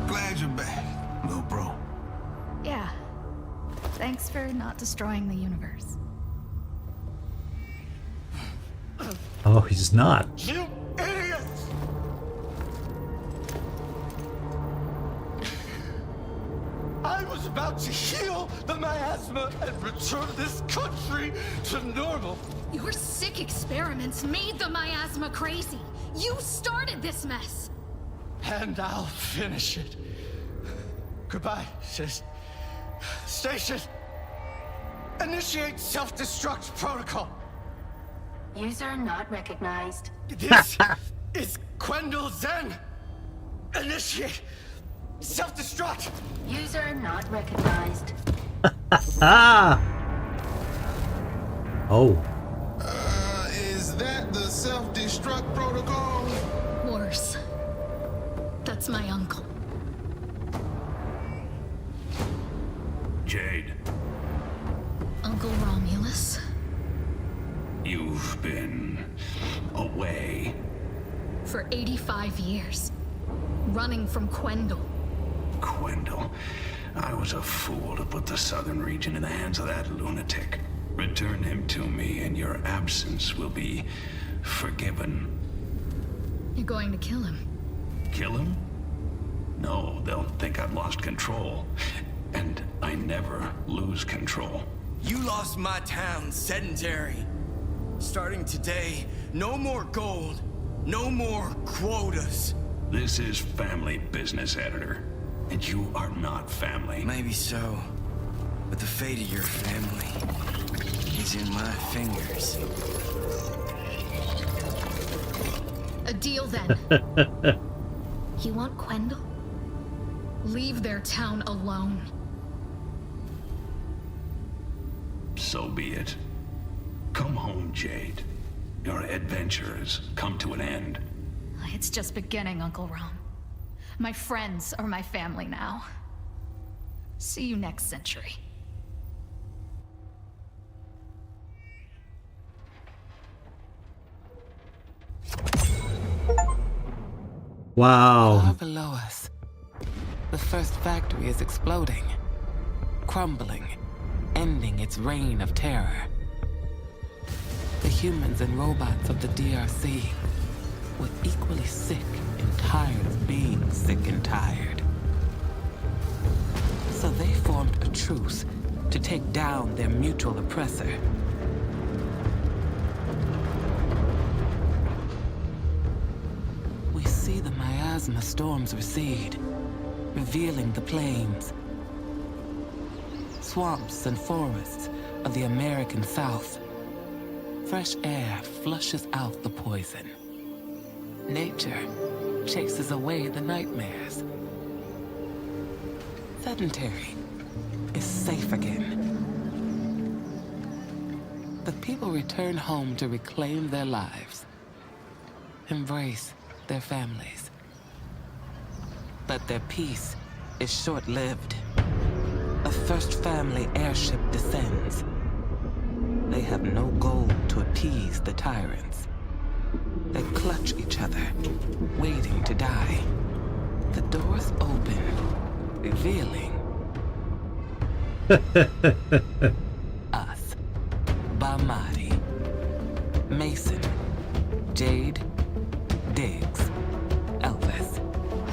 Glad you're back, little bro. Yeah. Thanks for not destroying the universe. Oh, he's not. You idiots! I was about to heal the miasma and return this country to normal. Your sick experiments made the miasma crazy. You started this mess. And I'll finish it. Goodbye, sis. Station. Initiate self-destruct protocol. User not recognized. This is Quendel Zen. Initiate self-destruct. User not recognized. Ah. Oh. Is that the self-destruct protocol? Worse. That's my uncle. Jade, Uncle Romulus. you've been away. For 85 years. Running from Quendel. Quendel, I was a fool to put the southern region in the hands of that lunatic. Return him to me and your absence will be forgiven. You're going to kill him. Kill him? No, they'll think I've lost control. And I never lose control. You lost my town sedentary. Starting today, no more gold, no more quotas. This is family business, editor. And you are not family. Maybe so, but the fate of your family is in my fingers. A deal then. You want Quendel? Leave their town alone. So be it. Come home, Jade. Your adventure has come to an end. It's just beginning, Uncle Rom. My friends are my family now. See you next century. Wow. Far below us. The first factory is exploding, crumbling, ending its reign of terror. The humans and robots of the DRC were equally sick and tired of being sick and tired. So they formed a truce to take down their mutual oppressor. We see the miasma storms recede, revealing the plains, swamps and forests of the American South. Fresh air flushes out the poison. Nature chases away the nightmares. Sedentary is safe again. The people return home to reclaim their lives, embrace their families. But their peace is short-lived. A first family airship descends. They have no goal to appease the tyrants. They clutch each other, waiting to die. The doors open, revealing us. Bamadi, Mason, Jade, Diggs, Elvis.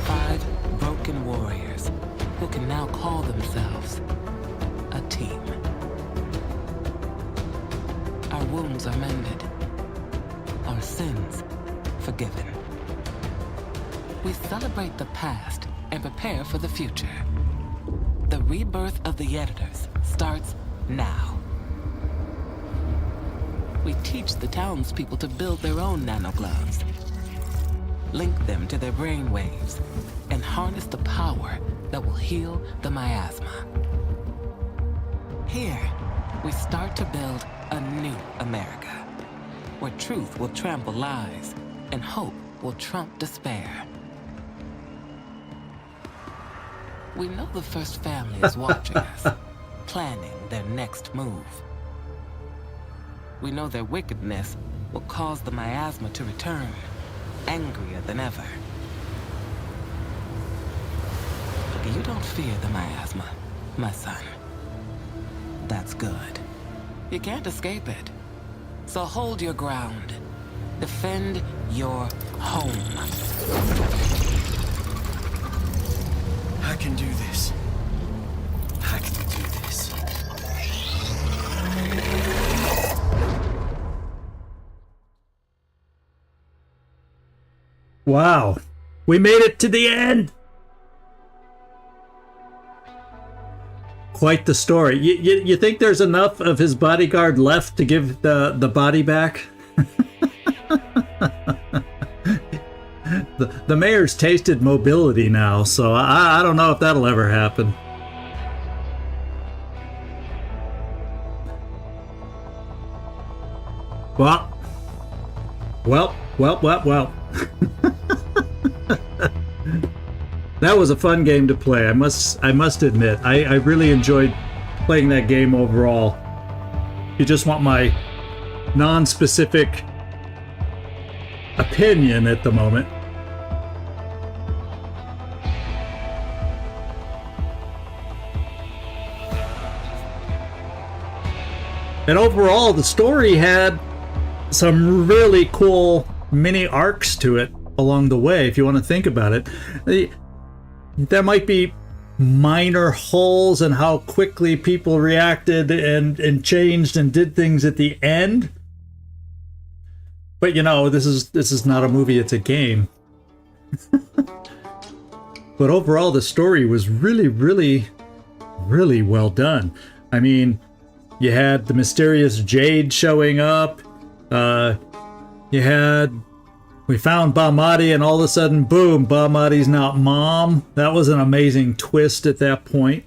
5 broken warriors who can now call themselves a team. Our wounds are mended, our sins forgiven. We celebrate the past and prepare for the future. The rebirth of the editors starts now. We teach the townspeople to build their own nanogloves, link them to their brainwaves, and harness the power that will heal the miasma. Here, we start to build a new America, where truth will trample lies and hope will trump despair. We know the first family is watching us, planning their next move. We know their wickedness will cause the miasma to return, angrier than ever. You don't fear the miasma, my son. That's good. You can't escape it. So hold your ground. Defend your home. I can do this. I can do this. Wow. We made it to the end. Quite the story. You think there's enough of his bodyguard left to give the body back? The mayor's tasted mobility now, so I don't know if that'll ever happen. Well. That was a fun game to play. I must admit, I really enjoyed playing that game overall. You just want my non-specific opinion at the moment. And overall, the story had some really cool mini arcs to it along the way, if you want to think about it. There might be minor holes in how quickly people reacted and changed and did things at the end. But you know, this is not a movie, it's a game. But overall, the story was really, really, really well done. I mean, you had the mysterious Jade showing up. We found Bamadi, and all of a sudden, boom, Bamadi's not mom. That was an amazing twist at that point.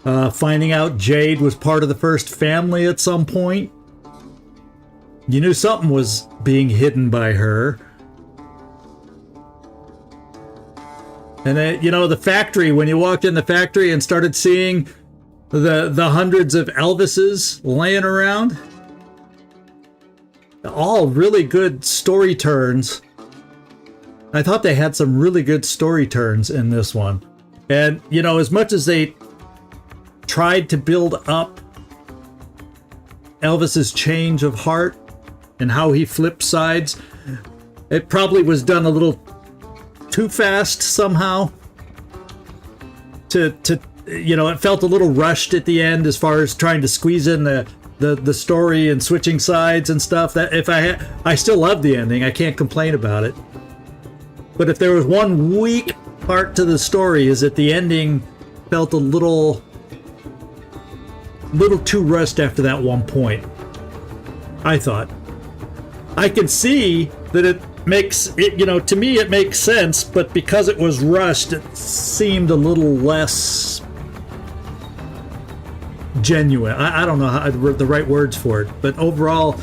Finding out Jade was part of the first family at some point. You knew something was being hidden by her. And then, you know, the factory, when you walked in the factory and started seeing the hundreds of Elvises laying around. All really good story turns. I thought they had some really good story turns in this one. And, you know, as much as they tried to build up Elvis's change of heart and how he flipped sides, it probably was done a little too fast somehow. To you know, it felt a little rushed at the end as far as trying to squeeze in the story and switching sides and stuff. That if I still love the ending. I can't complain about it. But if there was one weak part to the story, is that the ending felt a little too rushed after that one point. I thought. I can see that it makes it, you know, to me it makes sense, but because it was rushed, it seemed a little less genuine. I don't know how the right words for it, but overall,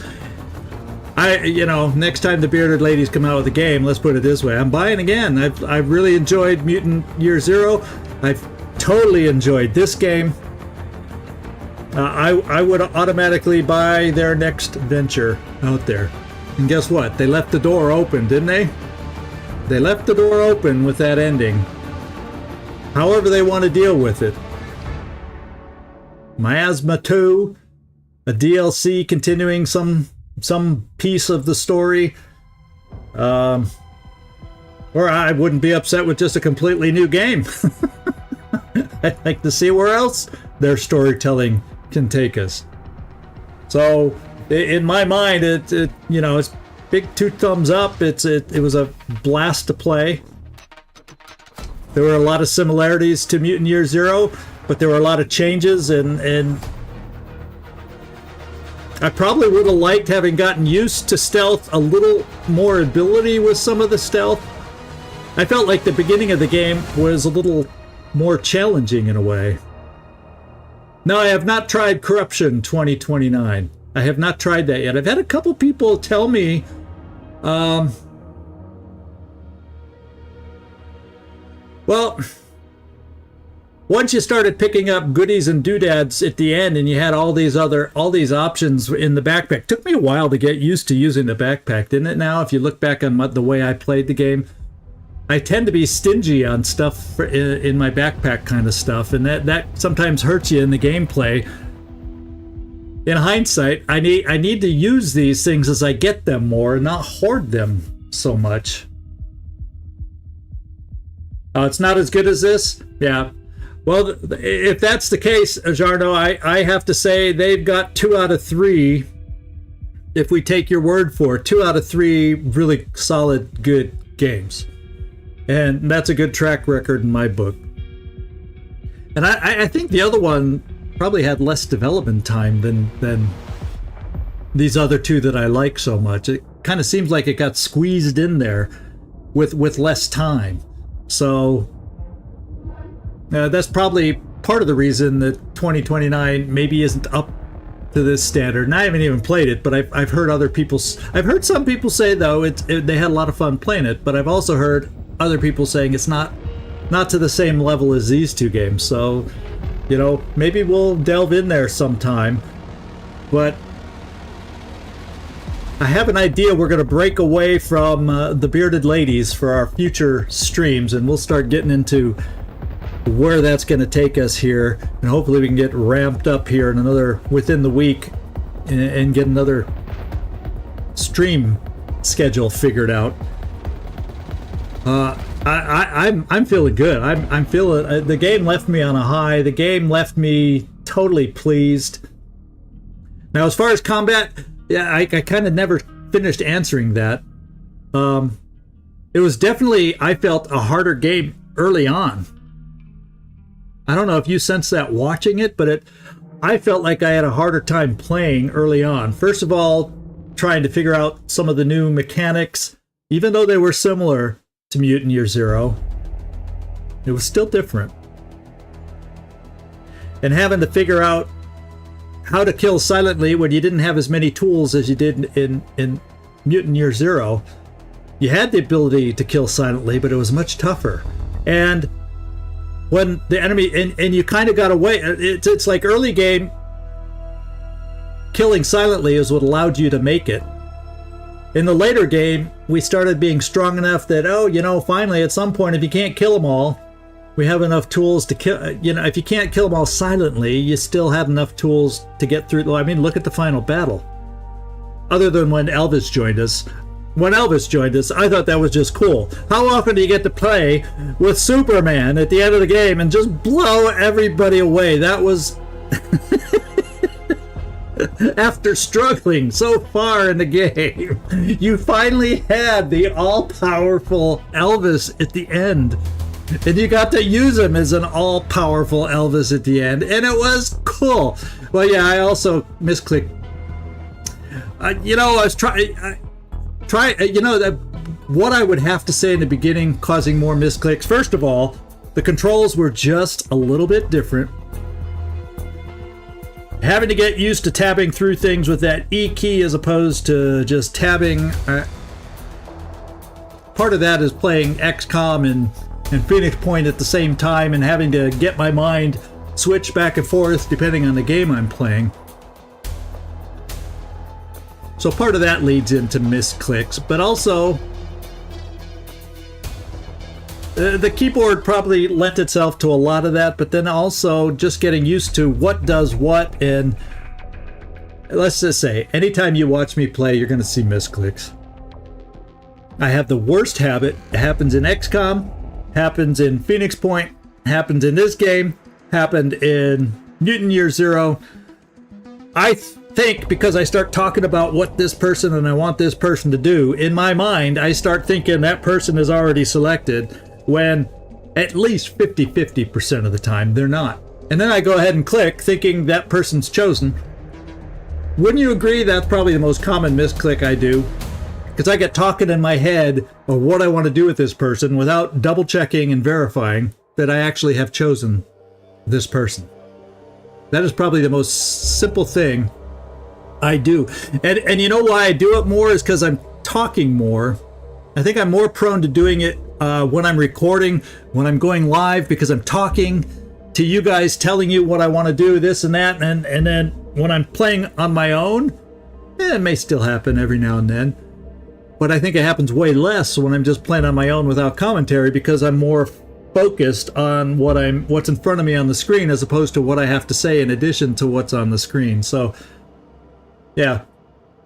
you know, next time the bearded ladies come out with a game, let's put it this way, I'm buying again. I've really enjoyed Mutant Year Zero. I've totally enjoyed this game. I would automatically buy their next venture out there. And guess what? They left the door open, didn't they? They left the door open with that ending. However they want to deal with it. Miasma 2, a DLC continuing some piece of the story. Or I wouldn't be upset with just a completely new game. I'd like to see where else their storytelling can take us. So, in my mind, it you know, it's big 2 thumbs up. It was a blast to play. There were a lot of similarities to Mutant Year Zero, but there were a lot of changes, and I probably would have liked having gotten used to stealth, a little more ability with some of the stealth. I felt like the beginning of the game was a little more challenging in a way. Now, I have not tried Corruption 2029. I have not tried that yet. I've had a couple people tell me, well, once you started picking up goodies and doodads at the end and you had all these options in the backpack. Took me a while to get used to using the backpack, didn't it now? If you look back on the way I played the game, I tend to be stingy on stuff in my backpack kind of stuff, and that sometimes hurts you in the gameplay. In hindsight, I need to use these things as I get them more and not hoard them so much. Oh, it's not as good as this? Yeah. Well, if that's the case, Jarno, I have to say they've got 2 out of 3, if we take your word for it, 2 out of 3 really solid, good games. And that's a good track record in my book. And I think the other one probably had less development time than these other 2 that I like so much. It kind of seems like it got squeezed in there with less time. So that's probably part of the reason that 2029 maybe isn't up to this standard. And I haven't even played it, but I've heard I've heard some people say though they had a lot of fun playing it, but I've also heard other people saying it's not to the same level as these 2 games. So, you know, maybe we'll delve in there sometime. But I have an idea we're going to break away from the bearded ladies for our future streams, and we'll start getting into where that's going to take us here, and hopefully we can get ramped up here within the week and get another stream schedule figured out. I'm feeling good. I'm feeling the game left me on a high. The game left me totally pleased. Now, as far as combat, yeah, I kind of never finished answering that. It was definitely, I felt, a harder game early on. I don't know if you sensed that watching it, but I felt like I had a harder time playing early on. First of all, trying to figure out some of the new mechanics, even though they were similar to Mutant Year Zero, it was still different. And having to figure out how to kill silently when you didn't have as many tools as you did in Mutant Year Zero. You had the ability to kill silently, but it was much tougher. And when the enemy, and you kind of got away, it's like early game, killing silently is what allowed you to make it. In the later game, we started being strong enough that, finally, at some point, if you can't kill them all, We have enough tools to kill, you know, if you can't kill them all silently, you still have enough tools to get through. I mean, look at the final battle. Other than when Elvis joined us. When Elvis joined us, I thought that was just cool. How often do you get to play with Superman at the end of the game and just blow everybody away? That was... After struggling so far in the game, you finally had the all-powerful Elvis at the end. And you got to use him as an all-powerful Elvis at the end, and it was cool. Well, yeah, I also misclicked. You know, I was trying. You know, that what I would have to say in the beginning, causing more misclicks. First of all, the controls were just a little bit different. Having to get used to tabbing through things with that E key as opposed to just tabbing. Part of that is playing XCom and Phoenix Point at the same time and having to get my mind switch back and forth depending on the game I'm playing. So part of that leads into misclicks, but also the keyboard probably lent itself to a lot of that, but then also just getting used to what does what. And let's just say, anytime you watch me play, you're going to see misclicks. I have the worst habit. It happens in XCOM, happens in Phoenix Point, happens in this game, happened in Mutant Year Zero. I think because I start talking about what this person and I want this person to do, in my mind, I start thinking that person is already selected when at least 50% of the time they're not. And then I go ahead and click thinking that person's chosen. Wouldn't you agree that's probably the most common misclick I do? Because I get talking in my head of what I want to do with this person without double checking and verifying that I actually have chosen this person. That is probably the most simple thing I do. And you know why I do it more is because I'm talking more. I think I'm more prone to doing it when I'm recording, when I'm going live, because I'm talking to you guys, telling you what I want to do, this and that. And then when I'm playing on my own, it may still happen every now and then. But I think it happens way less when I'm just playing on my own without commentary, because I'm more focused on what's in front of me on the screen as opposed to what I have to say in addition to what's on the screen. So yeah,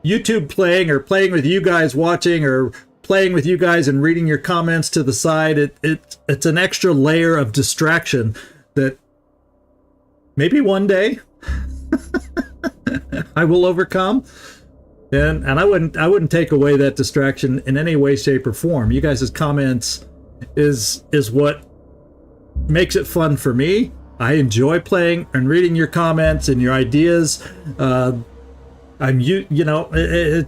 YouTube playing or playing with you guys watching or playing with you guys and reading your comments to the side, it's an extra layer of distraction that maybe one day I will overcome. And I wouldn't take away that distraction in any way, shape, or form. You guys' comments is what makes it fun for me. I enjoy playing and reading your comments and your ideas. It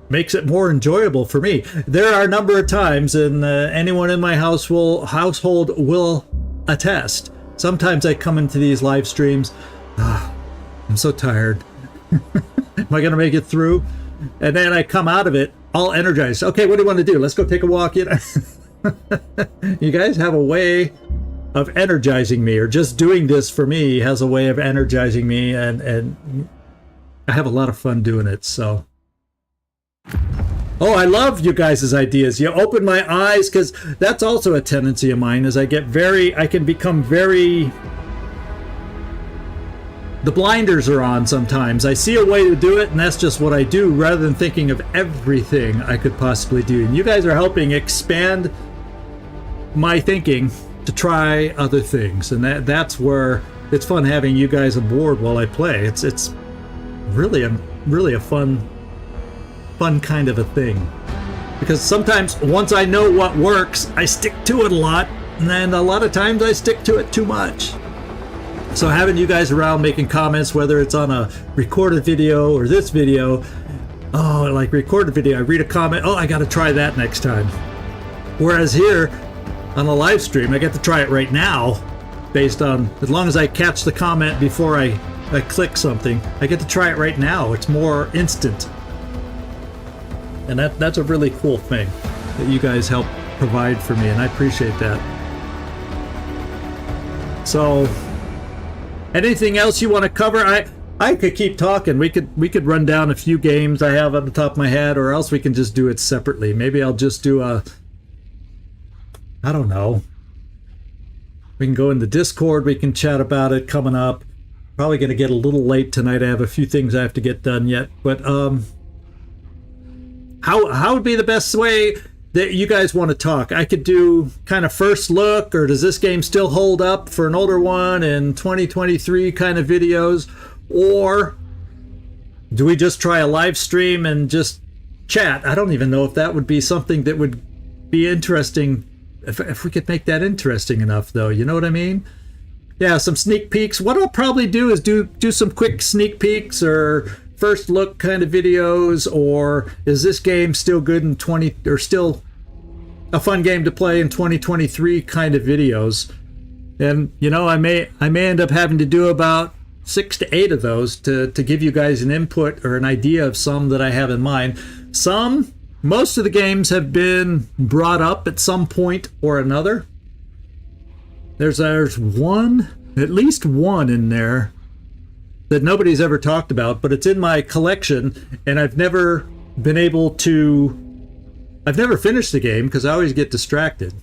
makes it more enjoyable for me. There are a number of times, and anyone in my household will attest. Sometimes I come into these live streams. I'm so tired. Am I gonna make it through? And then I come out of it all energized. Okay, what do you want to do? Let's go take a walk. You guys have a way of energizing me, or just doing this for me has a way of energizing me, and I have a lot of fun doing it. So, oh, I love you guys' ideas. You open my eyes, because that's also a tendency of mine. As I can become very. The blinders are on sometimes. I see a way to do it, and that's just what I do, rather than thinking of everything I could possibly do. And you guys are helping expand my thinking to try other things, and that's where it's fun having you guys aboard while I play. It's really a fun kind of a thing, because sometimes once I know what works, I stick to it a lot, and then a lot of times I stick to it too much. So having you guys around making comments, whether it's on a recorded video or this video, like recorded video, I read a comment, I got to try that next time. Whereas here on a live stream, I get to try it right now, based on, as long as I catch the comment before I click something, I get to try it right now. It's more instant. And that's a really cool thing that you guys help provide for me, and I appreciate that. So, anything else you want to cover? I could keep talking. We could run down a few games I have on the top of my head, or else we can just do it separately. Maybe I'll just do I don't know. We can go in the Discord. We can chat about it coming up. Probably going to get a little late tonight. I have a few things I have to get done yet. But how would be the best way that you guys want to talk? I could do kind of first look, or does this game still hold up for an older one in 2023 kind of videos? Or do we just try a live stream and just chat? I don't even know if that would be something that would be interesting, if we could make that interesting enough, though. You know what I mean? Yeah, some sneak peeks. What I'll probably do is do some quick sneak peeks or first look kind of videos, or is this game still good in or still a fun game to play in 2023 kind of videos. And you know, I may end up having to do about 6 to 8 of those to give you guys an input or an idea of some that I have in mind. Most of the games have been brought up at some point or another. There's at least one in there that nobody's ever talked about, but it's in my collection, and I've never finished the game because I always get distracted.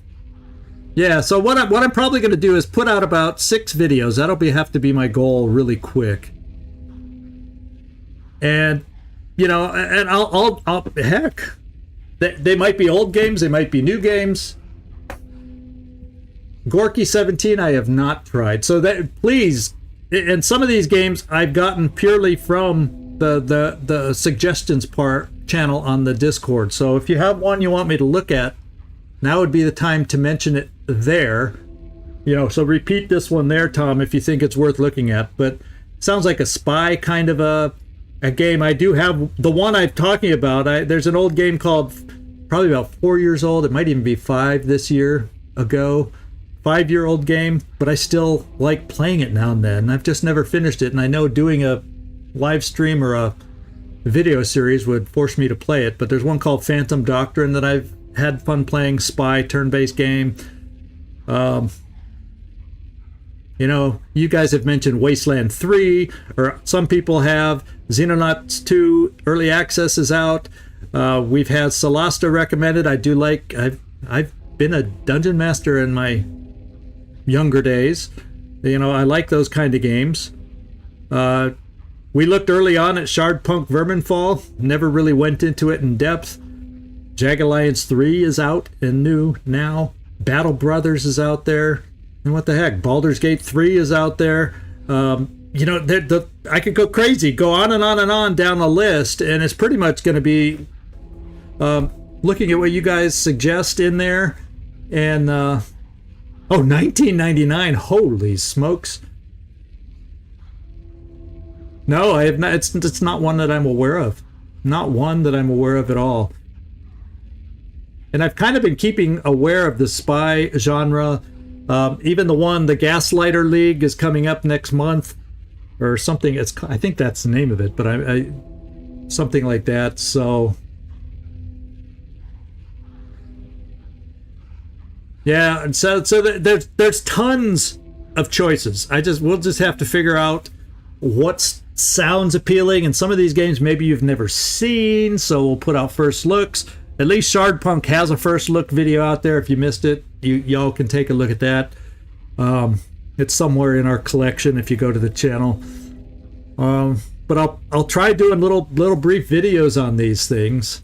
Yeah, so what I'm probably going to do is put out about 6 videos. That'll have to be my goal really quick. And you know, and I'll heck, they might be old games, they might be new games. Gorky 17 I have not tried, so that please, and some of these games I've gotten purely from the suggestions channel on the Discord. So if you have one you want me to look at, now would be the time to mention it there. You know, so repeat this one there, Tom, if you think it's worth looking at. But it sounds like a spy kind of a game. I do have the one I'm talking about. There's an old game called, probably about 4 years old. It might even be 5 this year ago. 5-year-old game, but I still like playing it now and then. I've just never finished it, and I know doing a live stream or a video series would force me to play it. But there's one called Phantom Doctrine that I've had fun playing, spy turn-based game. You know, you guys have mentioned Wasteland 3, or some people have. Xenonauts 2 early access is out. We've had Solasta recommended. I do like. I've been a dungeon master in my younger days. You know, I like those kind of games. We looked early on at Shardpunk Verminfall. Never really went into it in depth. Jag Alliance 3 is out and new now. Battle Brothers is out there. And what the heck, Baldur's Gate 3 is out there. You know, I could go crazy, go on and on and on down the list, and it's pretty much going to be looking at what you guys suggest in there. And 1999, holy smokes. No, I have not. It's not one that I'm aware of. Not one that I'm aware of at all. And I've kind of been keeping aware of the spy genre. Even the Gaslighter League is coming up next month, or something. I think that's the name of it, but I something like that. So yeah, and so there's tons of choices. We'll just have to figure out what sounds appealing, and some of these games maybe you've never seen, so we'll put out first looks. At least Shardpunk has a first look video out there. If you missed it, y'all can take a look at that. It's somewhere in our collection if you go to the channel. But I'll try doing little brief videos on these things.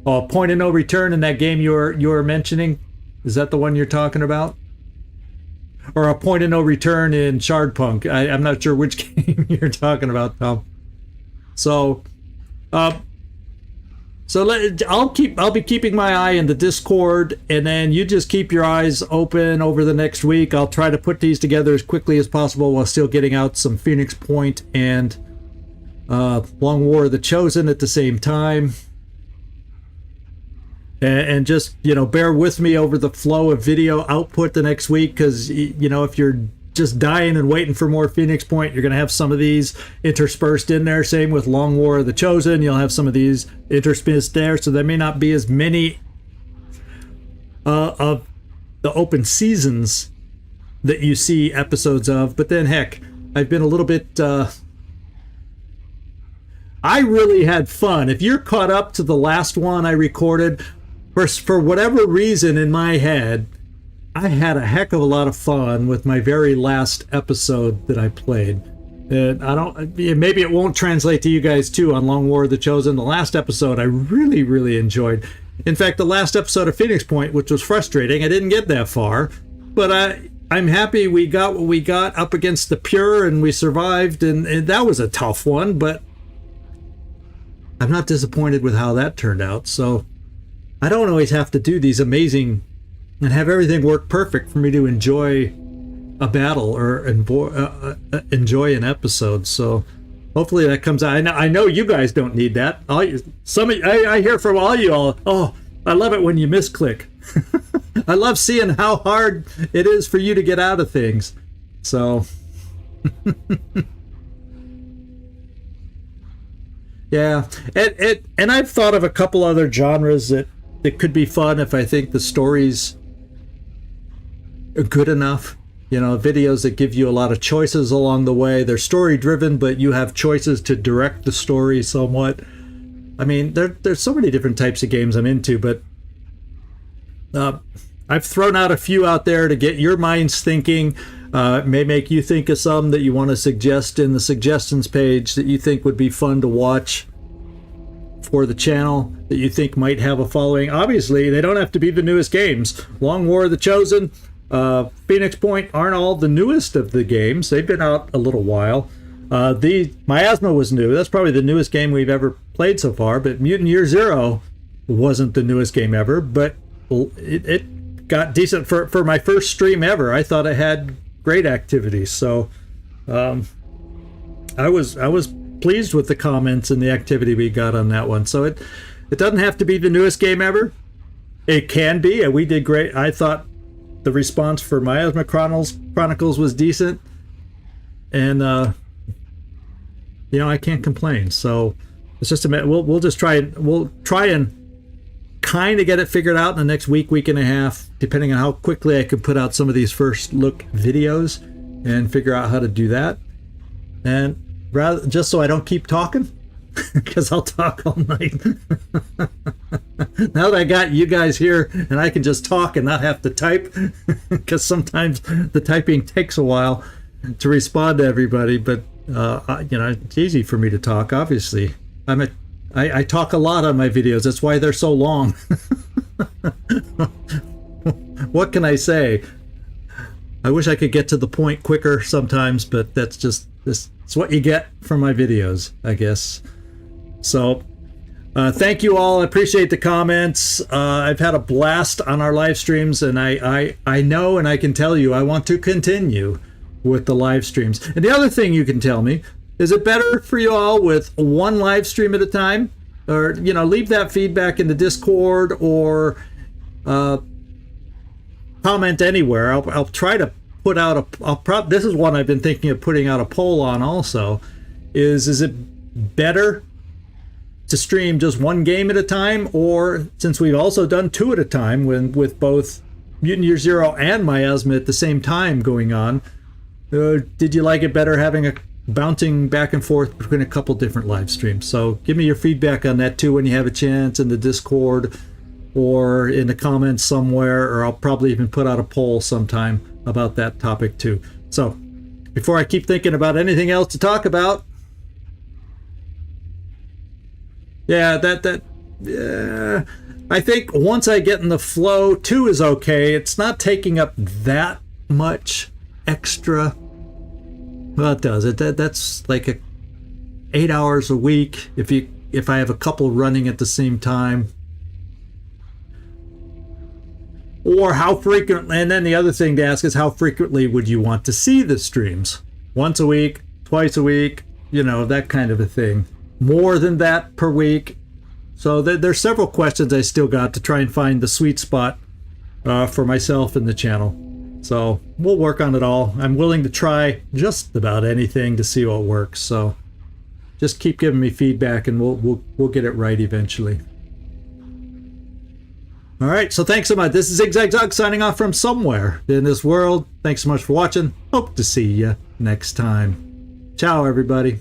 Oh, Point of No Return in that game you're mentioning, is that the one you're talking about? Or a Point of No Return in Shardpunk? I'm not sure which game you're talking about, Tom. So, I'll be keeping my eye in the Discord, and then you just keep your eyes open over the next week. I'll try to put these together as quickly as possible while still getting out some Phoenix Point and Long War of the Chosen at the same time. And just, you know, bear with me over the flow of video output the next week, because, you know, if you're just dying and waiting for more Phoenix Point, you're going to have some of these interspersed in there. Same with Long War of the Chosen. You'll have some of these interspersed there. So there may not be as many of the open seasons that you see episodes of. But then, heck, I've been a little bit... I really had fun. If you're caught up to the last one I recorded, for whatever reason in my head, I had a heck of a lot of fun with my very last episode that I played. And I don't, maybe it won't translate to you guys too on Long War of the Chosen. The last episode I really, really enjoyed. In fact, the last episode of Phoenix Point, which was frustrating, I didn't get that far, but I'm happy we got what we got up against the Pure and we survived, and that was a tough one, but I'm not disappointed with how that turned out. So I don't always have to do these amazing and have everything work perfect for me to enjoy a battle or enjoy an episode. So hopefully that comes out. I know you guys don't need that. I hear from all you all. Oh, I love it when you misclick. I love seeing how hard it is for you to get out of things. So yeah, and I've thought of a couple other genres that could be fun if I think the story's good enough. You know, videos that give you a lot of choices along the way. They're story driven, but you have choices to direct the story somewhat. I mean, there's so many different types of games I'm into, but I've thrown out a few out there to get your minds thinking. It may make you think of some that you want to suggest in the suggestions page that you think would be fun to watch for the channel, that you think might have a following. Obviously, they don't have to be the newest games. Long War of the Chosen, Phoenix Point aren't all the newest of the games. They've been out a little while. The Miasma was new. That's probably the newest game we've ever played so far, but Mutant Year Zero wasn't the newest game ever, but it got decent for my first stream ever. I thought it had great activity. So I was pleased with the comments and the activity we got on that one. So it doesn't have to be the newest game ever. It can be, and we did great. I thought the response for Miasma Chronicles was decent, and I can't complain. So it's just a minute. We'll just try and kind of get it figured out in the next week and a half, depending on how quickly I can put out some of these first look videos and figure out how to do that. And rather, just so I don't keep talking, because I'll talk all night. Now that I got you guys here and I can just talk and not have to type, because sometimes the typing takes a while to respond to everybody, but it's easy for me to talk. Obviously, I talk a lot on my videos. That's why they're so long. What can I say? I wish I could get to the point quicker sometimes, but it's what you get from my videos, I guess. So thank you all. I appreciate the comments. I've had a blast on our live streams, and I know, and I can tell you, I want to continue with the live streams. And the other thing you can tell me, is it better for you all with one live stream at a time? Or, leave that feedback in the Discord, or comment anywhere. I'll try to put out this is one I've been thinking of putting out a poll on also. Is it better to stream just one game at a time, or, since we've also done two at a time with both Mutant Year Zero and Miasma at the same time going on, did you like it better having a bouncing back and forth between a couple different live streams? So give me your feedback on that too when you have a chance, in the Discord or in the comments somewhere, or I'll probably even put out a poll sometime about that topic too. So before I keep thinking about anything else to talk about, I think once I get in the flow, 2 is okay. It's not taking up that much extra. Well, it does. That's like 8 hours a week if I have a couple running at the same time. Or how frequently, and then the other thing to ask is, how frequently would you want to see the streams? Once a week, twice a week, that kind of a thing. More than that per week. So there's several questions I still got to try and find the sweet spot for myself and the channel. So we'll work on it all. I'm willing to try just about anything to see what works. So just keep giving me feedback, and we'll get it right eventually. All right, so thanks so much. This is Zigzag Zug signing off from somewhere in this world. Thanks so much for watching. Hope to see you next time. Ciao, everybody.